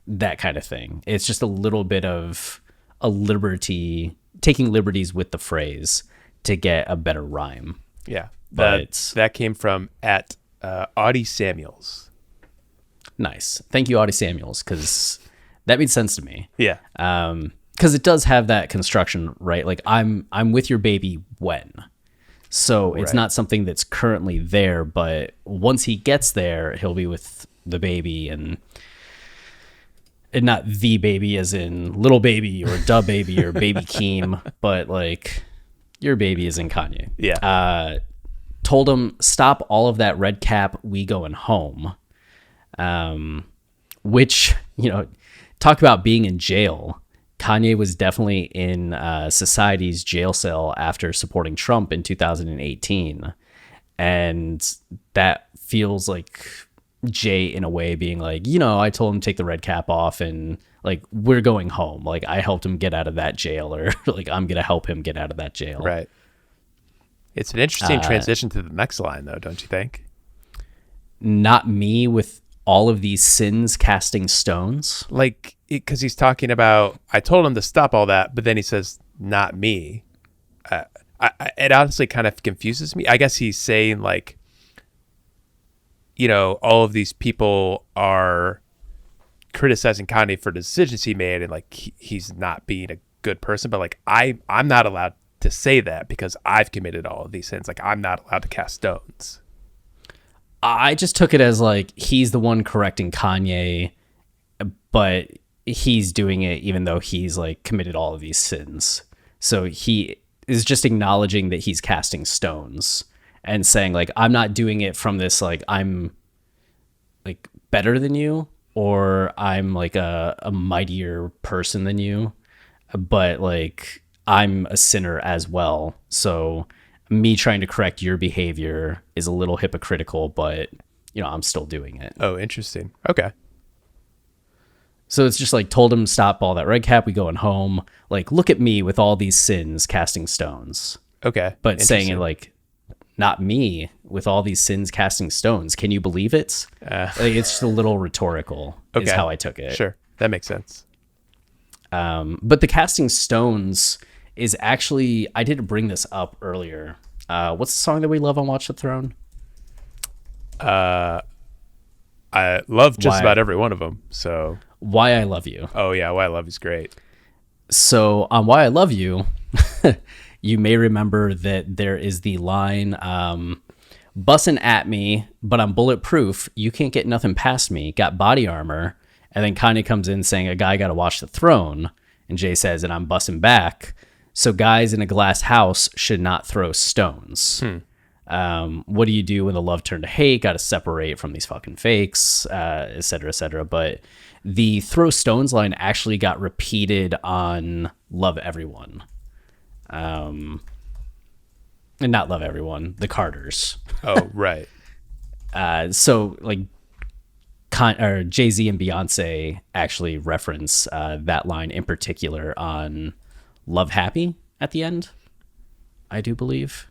that kind of thing. It's just a little bit of a liberty, taking liberties with the phrase to get a better rhyme. Yeah. But that came from at Audie Samuels. Nice. Thank you, Audie Samuels, because that made sense to me. Yeah. Because it does have that construction, right? Like I'm with your baby when. So it's not something that's currently there, but once he gets there, he'll be with the baby and not the baby as in little baby or da baby or baby Keem, but like your baby is in Kanye. Yeah. Told him, stop all of that red cap, we going home. Which, talk about being in jail. Kanye was definitely in society's jail cell after supporting Trump in 2018. And that feels like Jay in a way being like, I told him to take the red cap off and like, we're going home. Like I helped him get out of that jail, or like, I'm going to help him get out of that jail. Right. It's an interesting transition to the next line though, don't you think? Not me with all of these sins casting stones. Like, because he's talking about, I told him to stop all that, but then he says, not me. It honestly kind of confuses me. I guess he's saying like, all of these people are criticizing Kanye for the decisions he made, and like he's not being a good person. But like I'm not allowed to say that because I've committed all of these sins. Like I'm not allowed to cast stones. I just took it as like he's the one correcting Kanye, but he's doing it even though he's like committed all of these sins. So he is just acknowledging that he's casting stones and saying like, I'm not doing it from this, like I'm like better than you, or I'm like a mightier person than you, but like I'm a sinner as well. So me trying to correct your behavior is a little hypocritical, but you know, I'm still doing it. Oh, interesting. Okay. So it's just like told him stop all that red cap. We going home. Like, look at me with all these sins casting stones. Okay. But saying it like, not me with all these sins casting stones. Can you believe it? Like, it's just a little rhetorical is how I took it. Sure. That makes sense. But the casting stones is actually, I did bring this up earlier. What's the song that we love on Watch the Throne? I love just about every one of them. So Why I Love You. Oh yeah, Why I Love You is great. So on Why I Love You, you may remember that there is the line, bussin' at me, but I'm bulletproof. You can't get nothing past me. Got body armor. And then Kanye comes in saying, a guy got to watch the throne. And Jay says, and I'm busting back. So guys in a glass house should not throw stones. What do you do when the love turned to hate? Got to separate from these fucking fakes, et cetera, et cetera. But the throw stones line actually got repeated on Love Everyone. And not Love Everyone, the Carters. Oh, right. So like Jay-Z and Beyonce actually reference that line in particular on Love Happy at the end, I do believe.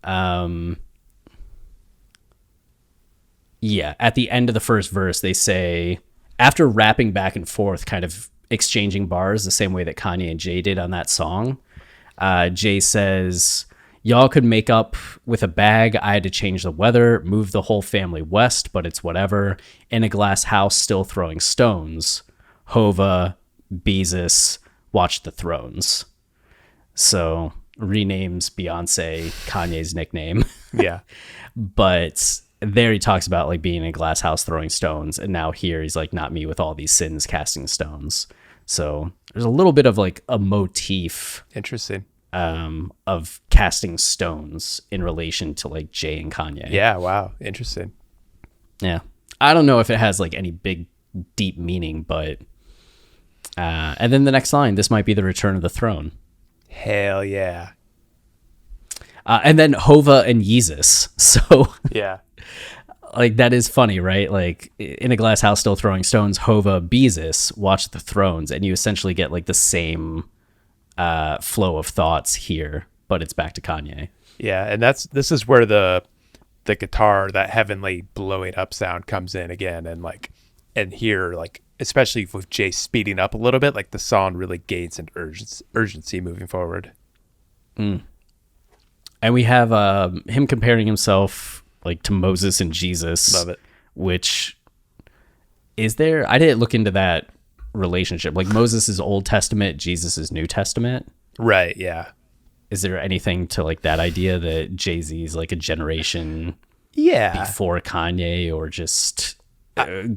Yeah, at the end of the first verse, they say, after rapping back and forth, kind of exchanging bars the same way that Kanye and Jay did on that song, Jay says, y'all could make up with a bag. I had to change the weather, move the whole family west, but it's whatever. In a glass house, still throwing stones. Hova, Beezus, watch the thrones. So renames Beyonce Kanye's nickname. Yeah. But there he talks about like being in a glass house throwing stones, and now here he's like, not me with all these sins casting stones. So there's a little bit of like a motif Interesting. of casting stones in relation to like Jay and Kanye. Yeah, wow. Interesting. Yeah. I don't know if it has like any big deep meaning, but and then the next line, this might be the return of the throne. Hell yeah. And then Hova and Yeezus. So Yeah. like that is funny, right? Like in a glass house still throwing stones, Hova, Beezus, watch the thrones, and you essentially get like the same flow of thoughts here, but it's back to Kanye. Yeah, and this is where the guitar, that heavenly blowing up sound comes in again, and here, like especially with Jay speeding up a little bit, like the song really gains an urgency moving forward. And we have him comparing himself like to Moses and Jesus. Love it. Which is there? I didn't look into that relationship. Like Moses is Old Testament, Jesus is New Testament. Right. Yeah. Is there anything to like that idea that Jay-Z is like a generation before Kanye, or just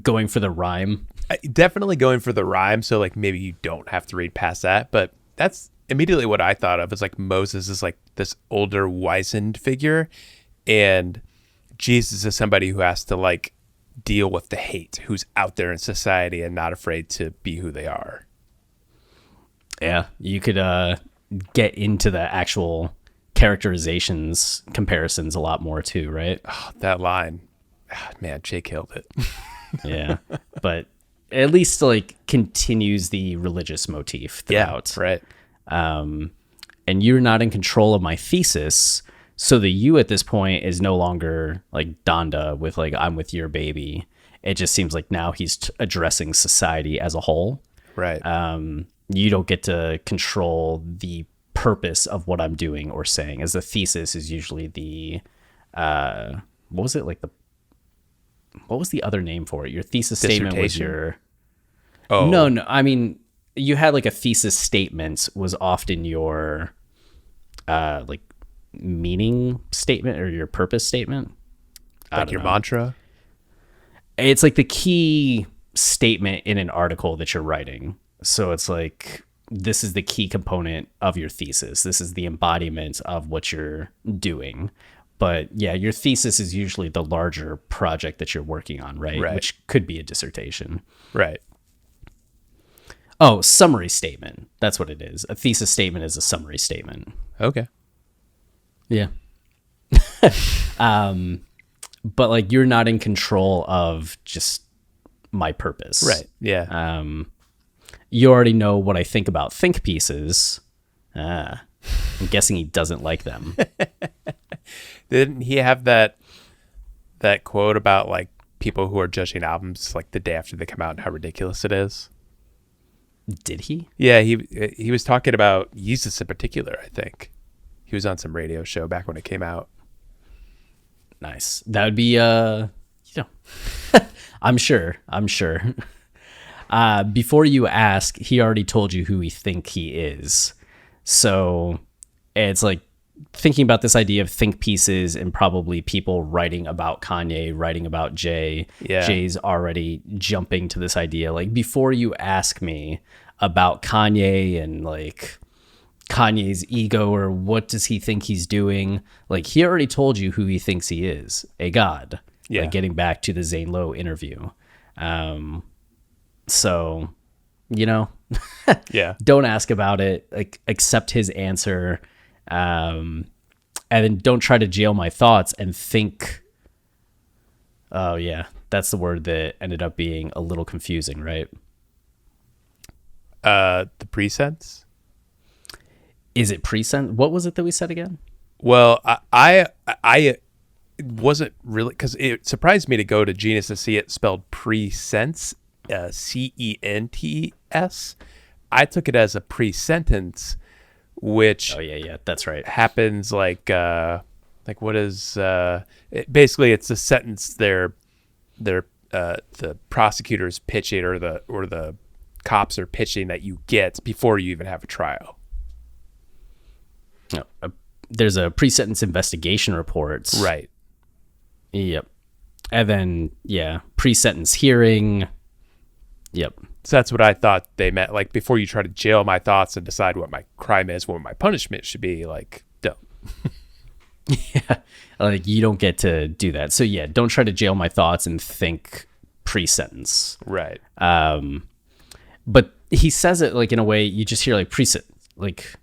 going for the rhyme? Definitely going for the rhyme. So like maybe you don't have to read past that, but that's immediately what I thought of, is like Moses is like this older wizened figure, and Jesus is somebody who has to like deal with the hate, who's out there in society and not afraid to be who they are. Yeah, you could get into the actual characterizations comparisons a lot more too, right? Oh, that line, man, Jay killed it. Yeah, but at least like continues the religious motif throughout. Yeah, right. And you're not in control of my thesis. So the you at this point is no longer like Donda with like, I'm with your baby. It just seems like now he's addressing society as a whole. Right. You don't get to control the purpose of what I'm doing or saying, as the thesis is usually the, what was it? Like what was the other name for it? Your thesis statement was your, no. I mean, you had like a thesis statement was often your, like meaning statement or your purpose statement. Like your mantra? It's like the key statement in an article that you're writing. So it's like, this is the key component of your thesis. This is the embodiment of what you're doing. But yeah, your thesis is usually the larger project that you're working on, right? Which could be a dissertation. Right. Oh, summary statement. That's what it is. A thesis statement is a summary statement. Okay. Yeah. But like, you're not in control of just my purpose. Right. Yeah. You already know what I think about think pieces. I'm guessing he doesn't like them. Didn't he have that quote about like people who are judging albums like the day after they come out and how ridiculous it is? Did he? Yeah, he was talking about Yeezus in particular, I think. He was on some radio show back when it came out. Nice. That would be I'm sure. Before you ask, he already told you who he think he is. So it's like thinking about this idea of think pieces and probably people writing about Kanye, writing about Jay. Yeah. Jay's already jumping to this idea. Like, before you ask me about Kanye and like Kanye's ego or what does he think he's doing, like, he already told you who he thinks he is, a god. Yeah. Like, getting back to the Zane Lowe interview. So, Yeah. don't ask about it. Like, accept his answer. And then don't try to jail my thoughts and think. Oh yeah, that's the word that ended up being a little confusing, right? The presents? Is it present? What was it that we said again? Well, I wasn't really, because it surprised me to go to Genius to see it spelled presents, CENTS. I took it as a pre-sentence, which that's right. happens like what is basically it's a sentence the prosecutor's pitching or the cops are pitching that you get before you even have a trial. There's a pre-sentence investigation report. Right. Yep. And then, pre-sentence hearing. Yep. So that's what I thought they meant. Like, before you try to jail my thoughts and decide what my crime is, what my punishment should be, like, don't. Yeah. Like, you don't get to do that. So, yeah, don't try to jail my thoughts and think pre-sentence. Right. But he says it, like, in a way you just hear, like, pre-sentence. Like,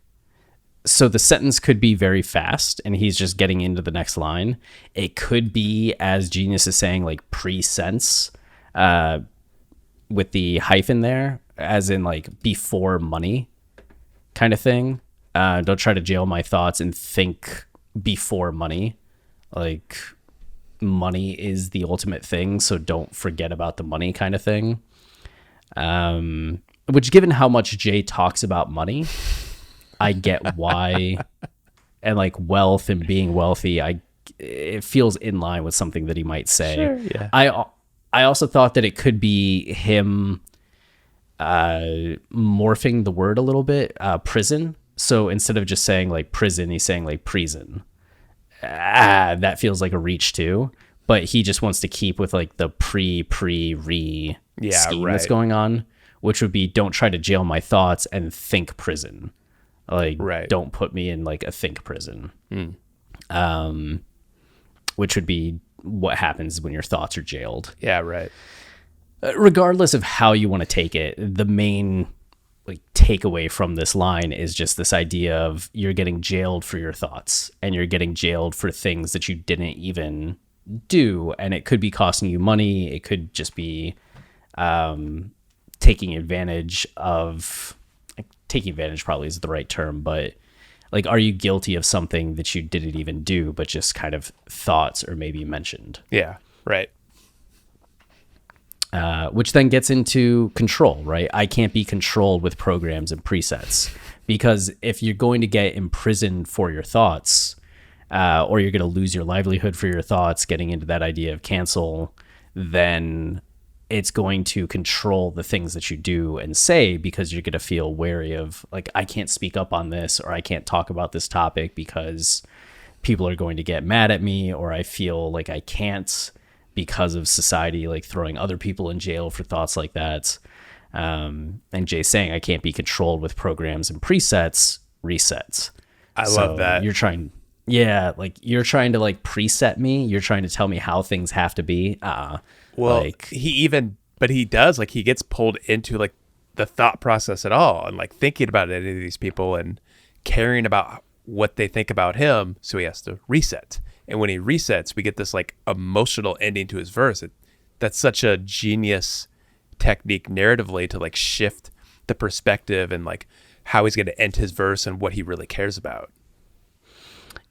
so the sentence could be very fast and he's just getting into the next line. It could be, as Genius is saying, like, pre-sense, with the hyphen there, as in like before money kind of thing. Don't try to jail my thoughts and think before money. Like, money is the ultimate thing, so don't forget about the money kind of thing. Which, given how much Jay talks about money, I get why. And like wealth and being wealthy, it feels in line with something that he might say. Sure, yeah. I also thought that it could be him morphing the word a little bit, prison. So instead of just saying like prison, he's saying like prison. That feels like a reach too. But he just wants to keep with like the pre scheme that's going on, which would be don't try to jail my thoughts and think prison. Like, don't put me in like a think prison. Which would be what happens when your thoughts are jailed. Yeah, right. Regardless of how you want to take it, the main like takeaway from this line is just this idea of you're getting jailed for your thoughts and you're getting jailed for things that you didn't even do, and it could be costing you money. It could just be taking advantage probably is the right term, but like, are you guilty of something that you didn't even do, but just kind of thoughts or maybe mentioned? Yeah, right. Which then gets into control, right? I can't be controlled with programs and presets, because if you're going to get imprisoned for your thoughts, or you're going to lose your livelihood for your thoughts, getting into that idea of cancel, then it's going to control the things that you do and say, because you're going to feel wary of like, I can't speak up on this, or I can't talk about this topic because people are going to get mad at me, or I feel like I can't because of society like throwing other people in jail for thoughts like that. And Jay's saying I can't be controlled with programs and presets, resets. I love that. You're trying to like preset me. You're trying to tell me how things have to be. Well, he does, like, he gets pulled into like the thought process at all, and like thinking about any of these people and caring about what they think about him. So he has to reset. And when he resets, we get this like emotional ending to his verse. That's such a genius technique narratively to like shift the perspective and like how he's going to end his verse and what he really cares about.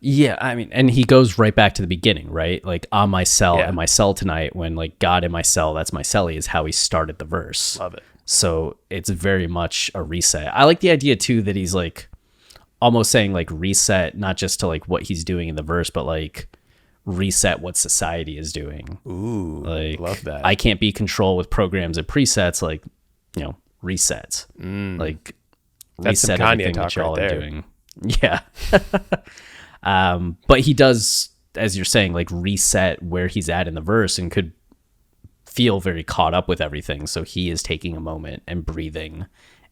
Yeah, I mean, and he goes right back to the beginning, right? Like, on my cell, in my cell tonight, when like God in my cell, that's my cellie, is how he started the verse. Love it. So it's very much a reset. I like the idea too that he's like almost saying like reset, not just to like what he's doing in the verse, but like reset what society is doing. Ooh, like, love that. I can't be controlled with programs and presets, like, you know, reset. Like, that's reset some Kanye everything talk that y'all right are there. doing. Yeah. But he does, as you're saying, like reset where he's at in the verse and could feel very caught up with everything. So he is taking a moment and breathing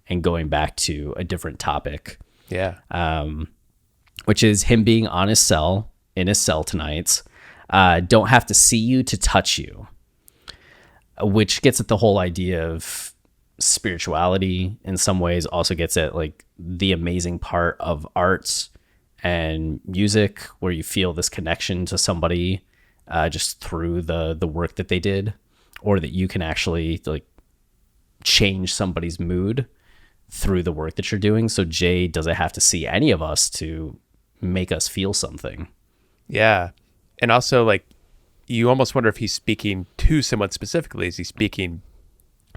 and going back to a different topic. Yeah. Which is him being on his cell, in his cell tonight. Don't have to see you to touch you, which gets at the whole idea of spirituality in some ways, also gets at like the amazing part of arts and music where you feel this connection to somebody just through the work that they did, or that you can actually like change somebody's mood through the work that you're doing. So Jay doesn't have to see any of us to make us feel something. Yeah. And also, like, you almost wonder if he's speaking to someone specifically. Is he speaking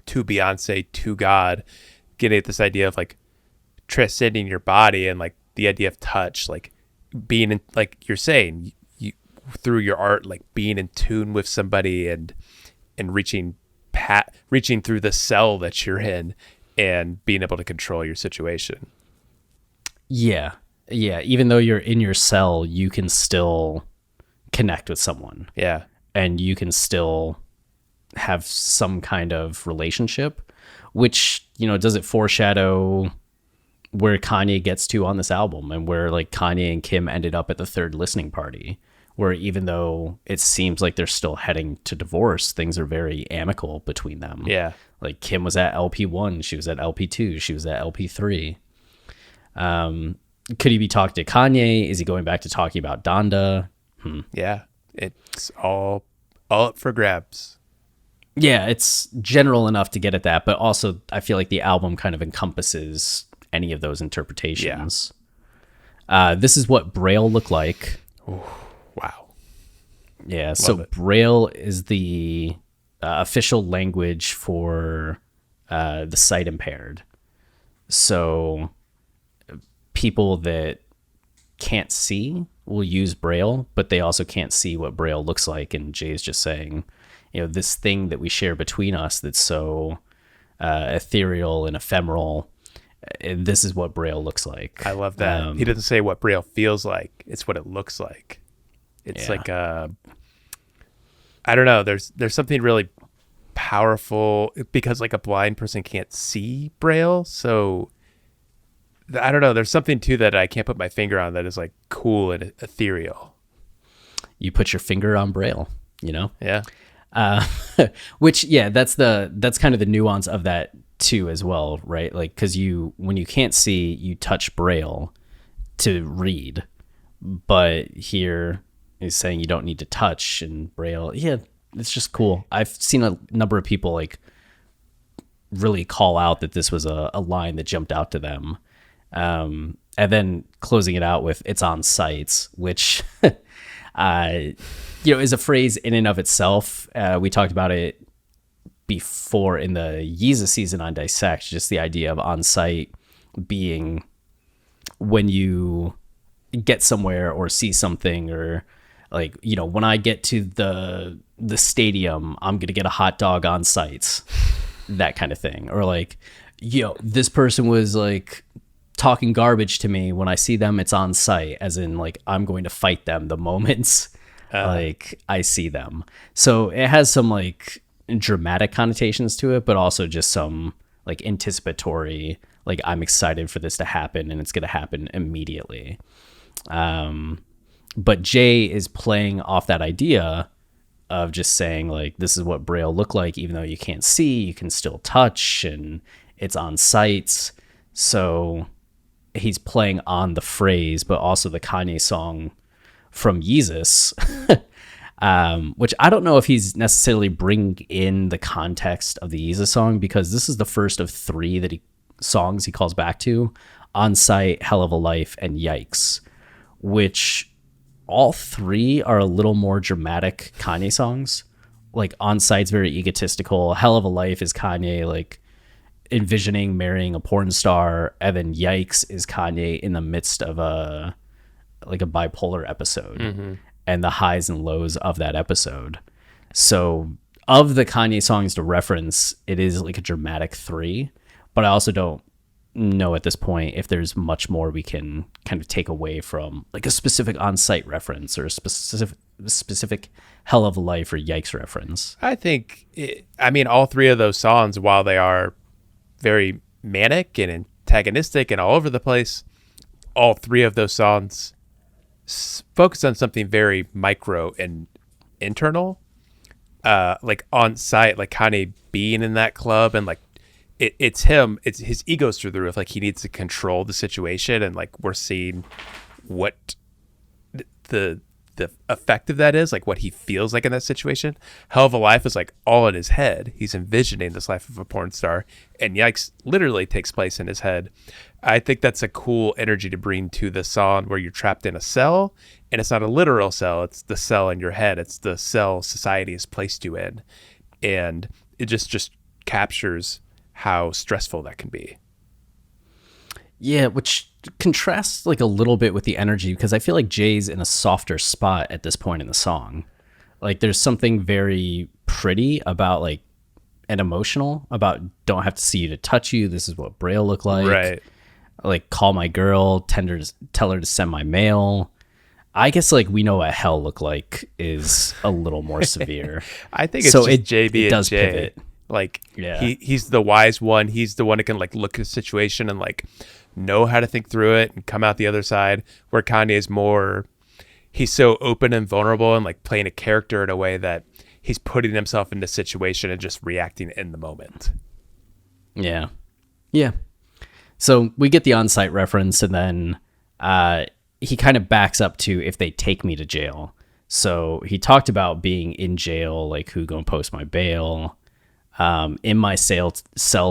to Beyonce, to God, getting at this idea of like transcending your body and like the idea of touch, like being in, like you're saying, you through your art, like being in tune with somebody and reaching through the cell that you're in and being able to control your situation. Yeah. Even though you're in your cell, you can still connect with someone. Yeah. And you can still have some kind of relationship, which, you know, does it foreshadow where Kanye gets to on this album, and where like Kanye and Kim ended up at the third listening party, where even though it seems like they're still heading to divorce, things are very amicable between them. Yeah. Like Kim was at LP1, she was at LP2, she was at LP3. Could he be talking to Kanye? Is he going back to talking about Donda? Yeah. It's all up for grabs. Yeah, it's general enough to get at that, but also I feel like the album kind of encompasses any of those interpretations. Yeah. This is what Braille looked like. Ooh, wow. Yeah, so Braille is the official language for the sight impaired. So people that can't see will use Braille, but they also can't see what Braille looks like. And Jay's just saying, you know, this thing that we share between us that's so ethereal and ephemeral, this is what Braille looks like. I love that. He doesn't say what Braille feels like. It's what it looks like. It's like, I don't know. There's something really powerful because like a blind person can't see Braille. So I don't know. There's something too that I can't put my finger on that is like cool and ethereal. You put your finger on Braille, you know? Yeah. Which, yeah, that's kind of the nuance of that too as well, right? Like, because when you can't see, you touch Braille to read, but here is saying you don't need to touch, and Braille, yeah, it's just cool. I've seen a number of people like really call out that this was a line that jumped out to them. And then closing it out with "it's on sites," which is a phrase in and of itself. We talked about it before in the Yeezus season on Dissect, just the idea of on site being when you get somewhere or see something, or like, you know, when I get to the stadium, I'm gonna get a hot dog on site, that kind of thing. Or like, you know, this person was like talking garbage to me. When I see them, it's on sight, as in like I'm going to fight them the moments like I see them. So it has some like dramatic connotations to it, but also just some like anticipatory, like I'm excited for this to happen and it's going to happen immediately. But Jay is playing off that idea of just saying like, this is what Braille look like, even though you can't see, you can still touch and it's on sight. So he's playing on the phrase, but also the Kanye song from Yeezus, which I don't know if he's necessarily bringing in the context of the Yeezus song, because this is the first of 3 songs he calls back to: On Sight, Hell of a Life, and Yikes, which all 3 are a little more dramatic Kanye songs. Like On Sight's very egotistical. Hell of a Life is Kanye like envisioning marrying a porn star, and then Yikes is Kanye in the midst of a bipolar episode and the highs and lows of that episode. So of the Kanye songs to reference, it is like a dramatic 3, but I also don't know at this point if there's much more we can kind of take away from like a specific On-Site reference or a specific Hell of a Life or Yikes reference. I think, all 3 of those songs, while they are very manic and antagonistic and all over the place, all 3 of those songs focus on something very micro and internal, like On Sight, like Kanye being in that club, and like it's his ego's through the roof. Like he needs to control the situation, and like we're seeing what the effect of that is, like what he feels like in that situation. Hell of a Life is like all in his head. He's envisioning this life of a porn star, and Yikes literally takes place in his head. I think that's a cool energy to bring to the song, where you're trapped in a cell, and it's not a literal cell. It's the cell in your head. It's the cell society has placed you in. And it just captures how stressful that can be. Yeah, which contrasts like a little bit with the energy, because I feel like Jay's in a softer spot at this point in the song. Like there's something very pretty about like and emotional about don't have to see you to touch you. This is what Braille look like. Right. Like call my girl, tell her to send my mail. I guess like we know what hell look like is a little more severe. I think it's so just JB it does and Jay. Pivot. Like yeah. he's the wise one. He's the one that can like look at a situation and like know how to think through it and come out the other side. Where Kanye is more, he's so open and vulnerable and like playing a character in a way that he's putting himself in the situation and just reacting in the moment. Yeah. Yeah. So we get the On-Site reference, and then he kind of backs up to if they take me to jail. So he talked about being in jail, like who gonna post my bail, in my cell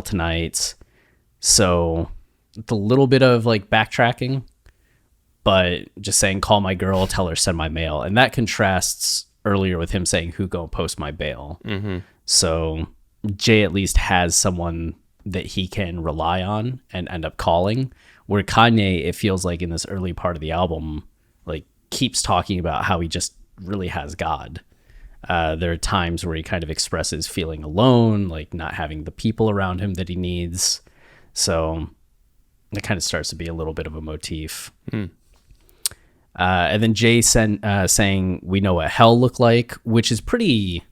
tonight. So it's a little bit of like backtracking, but just saying call my girl, tell her send my mail, and that contrasts earlier with him saying who gonna post my bail. Mm-hmm. So Jay at least has someone that he can rely on and end up calling, where Kanye, it feels like in this early part of the album, like keeps talking about how he just really has God. There are times where he kind of expresses feeling alone, like not having the people around him that he needs. So it kind of starts to be a little bit of a motif. And then Jay saying we know what hell look like, which is pretty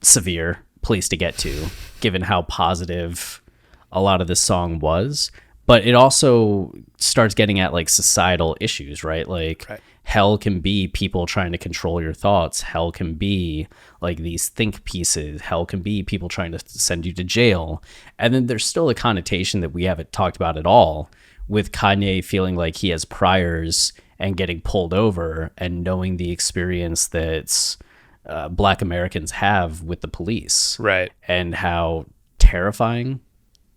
severe place to get to, given how positive a lot of this song was. But it also starts getting at like societal issues, right? Like hell can be people trying to control your thoughts. Hell can be like these think pieces. Hell can be people trying to send you to jail. And then there's still a connotation that we haven't talked about at all, with Kanye feeling like he has priors and getting pulled over and knowing the experience that's Black Americans have with the police, right? And how terrifying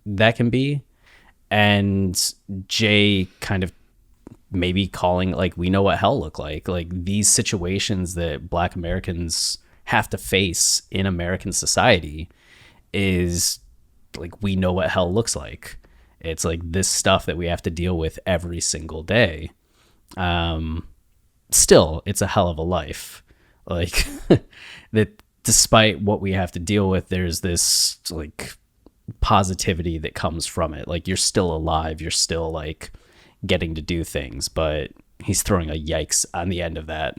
that can be. And Jay kind of maybe calling like we know what hell look like these situations that Black Americans have to face in American society is like we know what hell looks like. It's like this stuff that we have to deal with every single day. Still, it's a hell of a life. Like that, despite what we have to deal with, there's this like positivity that comes from it. Like, you're still alive, you're still like getting to do things, but he's throwing a yikes on the end of that.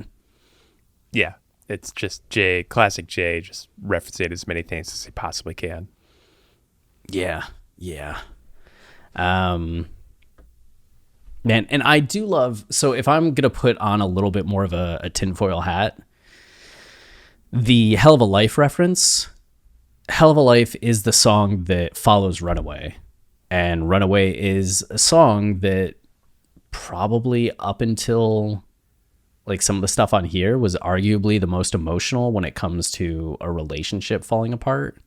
Yeah, it's just Jay, classic Jay, just referencing as many things as he possibly can. Yeah. Man, and I do love, so if I'm gonna put on a little bit more of a tinfoil hat, the Hell of a Life reference, Hell of a Life is the song that follows Runaway. And Runaway is a song that probably up until like some of the stuff on here was arguably the most emotional when it comes to a relationship falling apart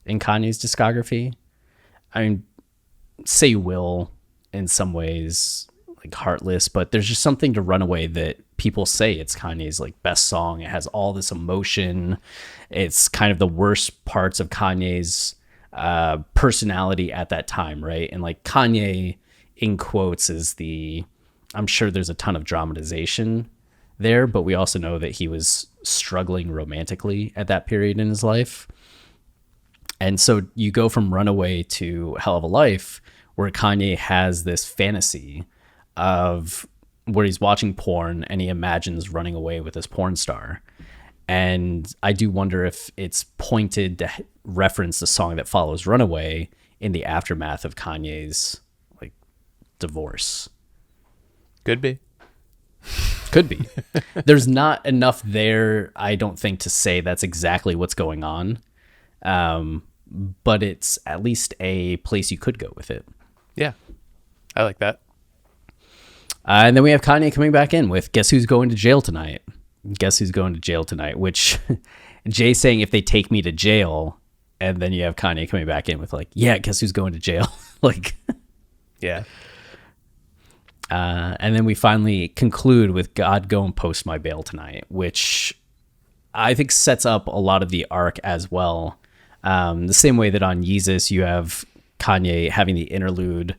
in Kanye's discography. I mean, Say Will in some ways like heartless, but there's just something to Runaway that people say it's Kanye's like best song. It has all this emotion. It's kind of the worst parts of Kanye's personality at that time, right? And like Kanye, in quotes, is the, I'm sure there's a ton of dramatization there, but we also know that he was struggling romantically at that period in his life. And so you go from Runaway to Hell of a Life, where Kanye has this fantasy of where he's watching porn and he imagines running away with this porn star. And I do wonder if it's pointed to reference the song that follows Runaway in the aftermath of Kanye's like divorce. Could be. Could be. There's not enough there, I don't think, to say that's exactly what's going on. But it's at least a place you could go with it. Yeah, I like that. And then we have Kanye coming back in with Guess Who's Going to Jail Tonight? Guess Who's Going to Jail Tonight? Which Jay saying, if they take me to jail, and then you have Kanye coming back in with like, yeah, guess who's going to jail? Like, yeah. And then we finally conclude with God Go and Post My Bail Tonight, which I think sets up a lot of the arc as well. The same way that on Yeezus, you have Kanye having the interlude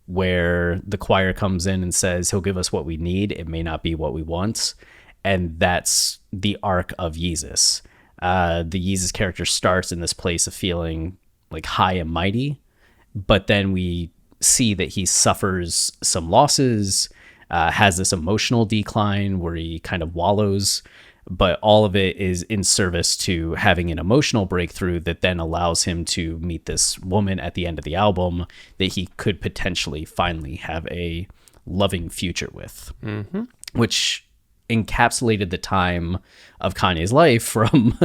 where the choir comes in and says, he'll give us what we need. It may not be what we want. And that's the arc of Yeezus. The Yeezus character starts in this place of feeling like high and mighty, but then we see that he suffers some losses, has this emotional decline where he kind of wallows, but all of it is in service to having an emotional breakthrough that then allows him to meet this woman at the end of the album that he could potentially finally have a loving future with, which encapsulated the time of Kanye's life from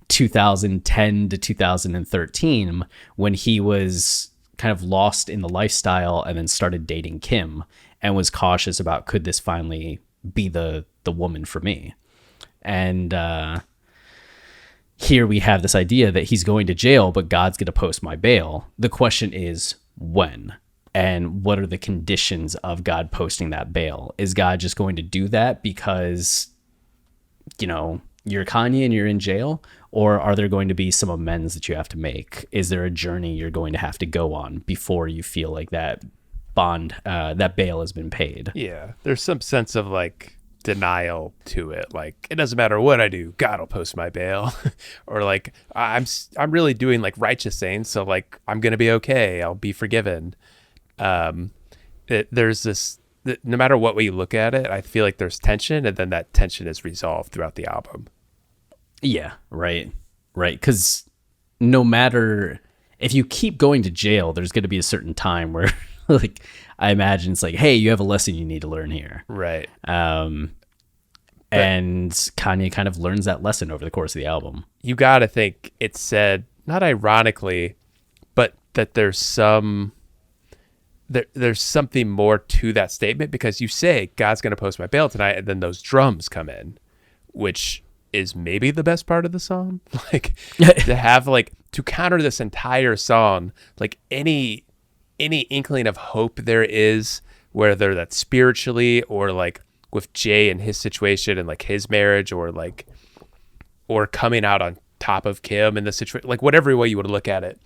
2010 to 2013, when he was kind of lost in the lifestyle and then started dating Kim and was cautious about, could this finally be the woman for me? And here we have this idea that he's going to jail, but God's going to post my bail. The question is when, and what are the conditions of God posting that bail? Is God just going to do that because, you know, you're Kanye and you're in jail? Or are there going to be some amends that you have to make? Is there a journey you're going to have to go on before you feel like that bond, that bail has been paid? Yeah, there's some sense of like denial to it. Like, it doesn't matter what I do, God will post my bail. Or like, I'm really doing like righteous things, so like I'm gonna be okay. I'll be forgiven. There's this. No matter what way you look at it, I feel like there's tension, and then that tension is resolved throughout the album. Yeah, right. Because no matter, if you keep going to jail, there's going to be a certain time where, like, I imagine it's like, hey, you have a lesson you need to learn here. Right. And Kanye kind of learns that lesson over the course of the album. You got to think it's said, not ironically, but that there's something more to that statement, because you say God's going to post my bail tonight, and then those drums come in, which is maybe the best part of the song. Like, to have like, to counter this entire song, like any inkling of hope there is, whether that's spiritually or like with Jay and his situation and like his marriage, or like, or coming out on top of Kim in the situation, like whatever way you would look at it,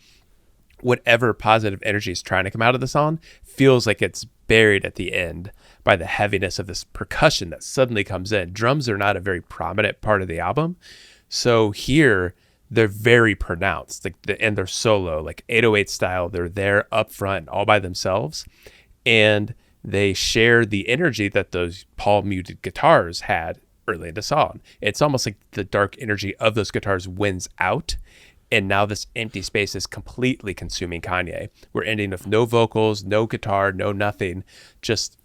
whatever positive energy is trying to come out of the song feels like it's buried at the end by the heaviness of this percussion that suddenly comes in. Drums are not a very prominent part of the album. So here, they're very pronounced, like and they're solo, like 808 style. They're there up front all by themselves, and they share the energy that those Paul muted guitars had early in the song. It's almost like the dark energy of those guitars wins out, and now this empty space is completely consuming Kanye. We're ending with no vocals, no guitar, no nothing, just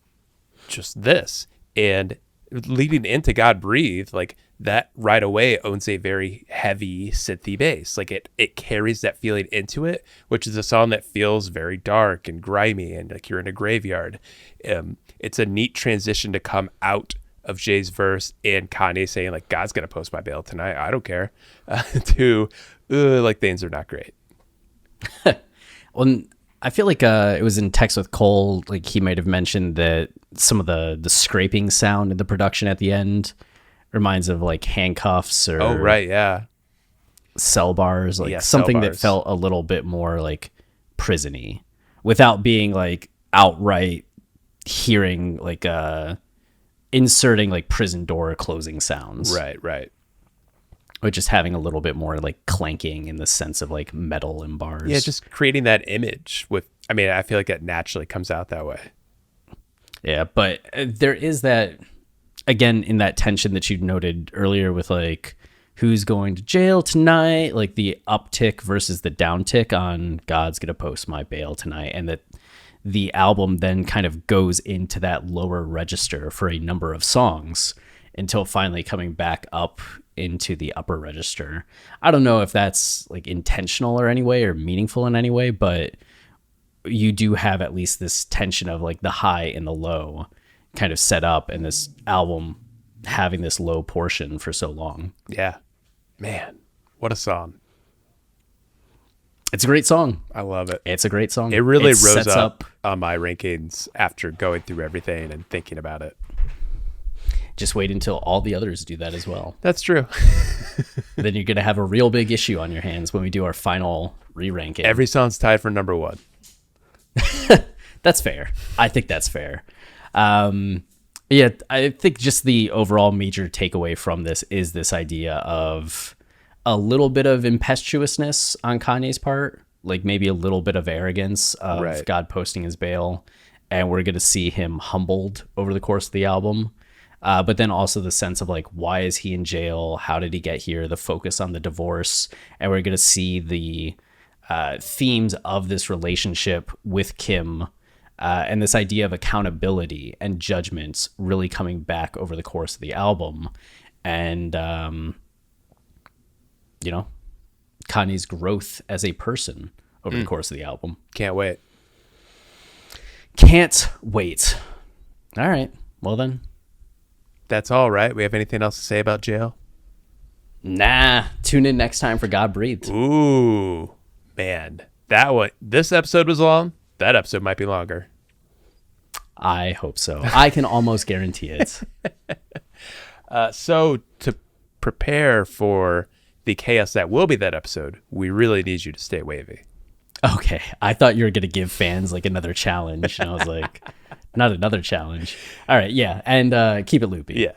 this. And leading into God Breathe, like that right away owns a very heavy synthy bass. Like it carries that feeling into it, which is a song that feels very dark and grimy and like you're in a graveyard. It's a neat transition to come out of Jay's verse and Kanye saying like, God's gonna post my bail tonight, I don't care, to like things are not great. Well, I feel like it was in Text with Cole, like he might have mentioned that some of the scraping sound in the production at the end reminds of like handcuffs or cell bars, like something that felt a little bit more like prison-y without being like outright hearing like inserting like prison door closing sounds. Right. Or just having a little bit more like clanking in the sense of like metal and bars. Yeah, just creating that image with, I mean, I feel like that naturally comes out that way. Yeah, but there is that, again, in that tension that you noted earlier with like who's going to jail tonight, like the uptick versus the downtick on God's gonna post my bail tonight, and that the album then kind of goes into that lower register for a number of songs until finally coming back up into the upper register. I don't know if that's like intentional or any way or meaningful in any way, but you do have at least this tension of like the high and the low kind of set up in this album having this low portion for so long. Yeah, man, what a song. It's a great song. I love it. It's a great song. It really rose up on my rankings after going through everything and thinking about it. Just wait until all the others do that as well. That's true. Then you're going to have a real big issue on your hands when we do our final re-ranking. Every song's tied for number one. That's fair. I think that's fair. Yeah, I think just the overall major takeaway from this is this idea of a little bit of impetuousness on Kanye's part, like maybe a little bit of arrogance of God posting his bail, and we're going to see him humbled over the course of the album. But then also the sense of like, why is he in jail? How did he get here? The focus on the divorce. And we're going to see the themes of this relationship with Kim and this idea of accountability and judgments really coming back over the course of the album. And, you know, Kanye's growth as a person over the course of the album. Can't wait. Can't wait. All right. Well, then. That's all, right? We have anything else to say about jail? Nah. Tune in next time for God Breathed. Ooh, man. This episode was long. That episode might be longer. I hope so. I can almost guarantee it. So to prepare for the chaos that will be that episode, we really need you to stay wavy. Okay. I thought you were going to give fans like another challenge. And I was like, not another challenge. All right. Yeah. And keep it loopy. Yeah.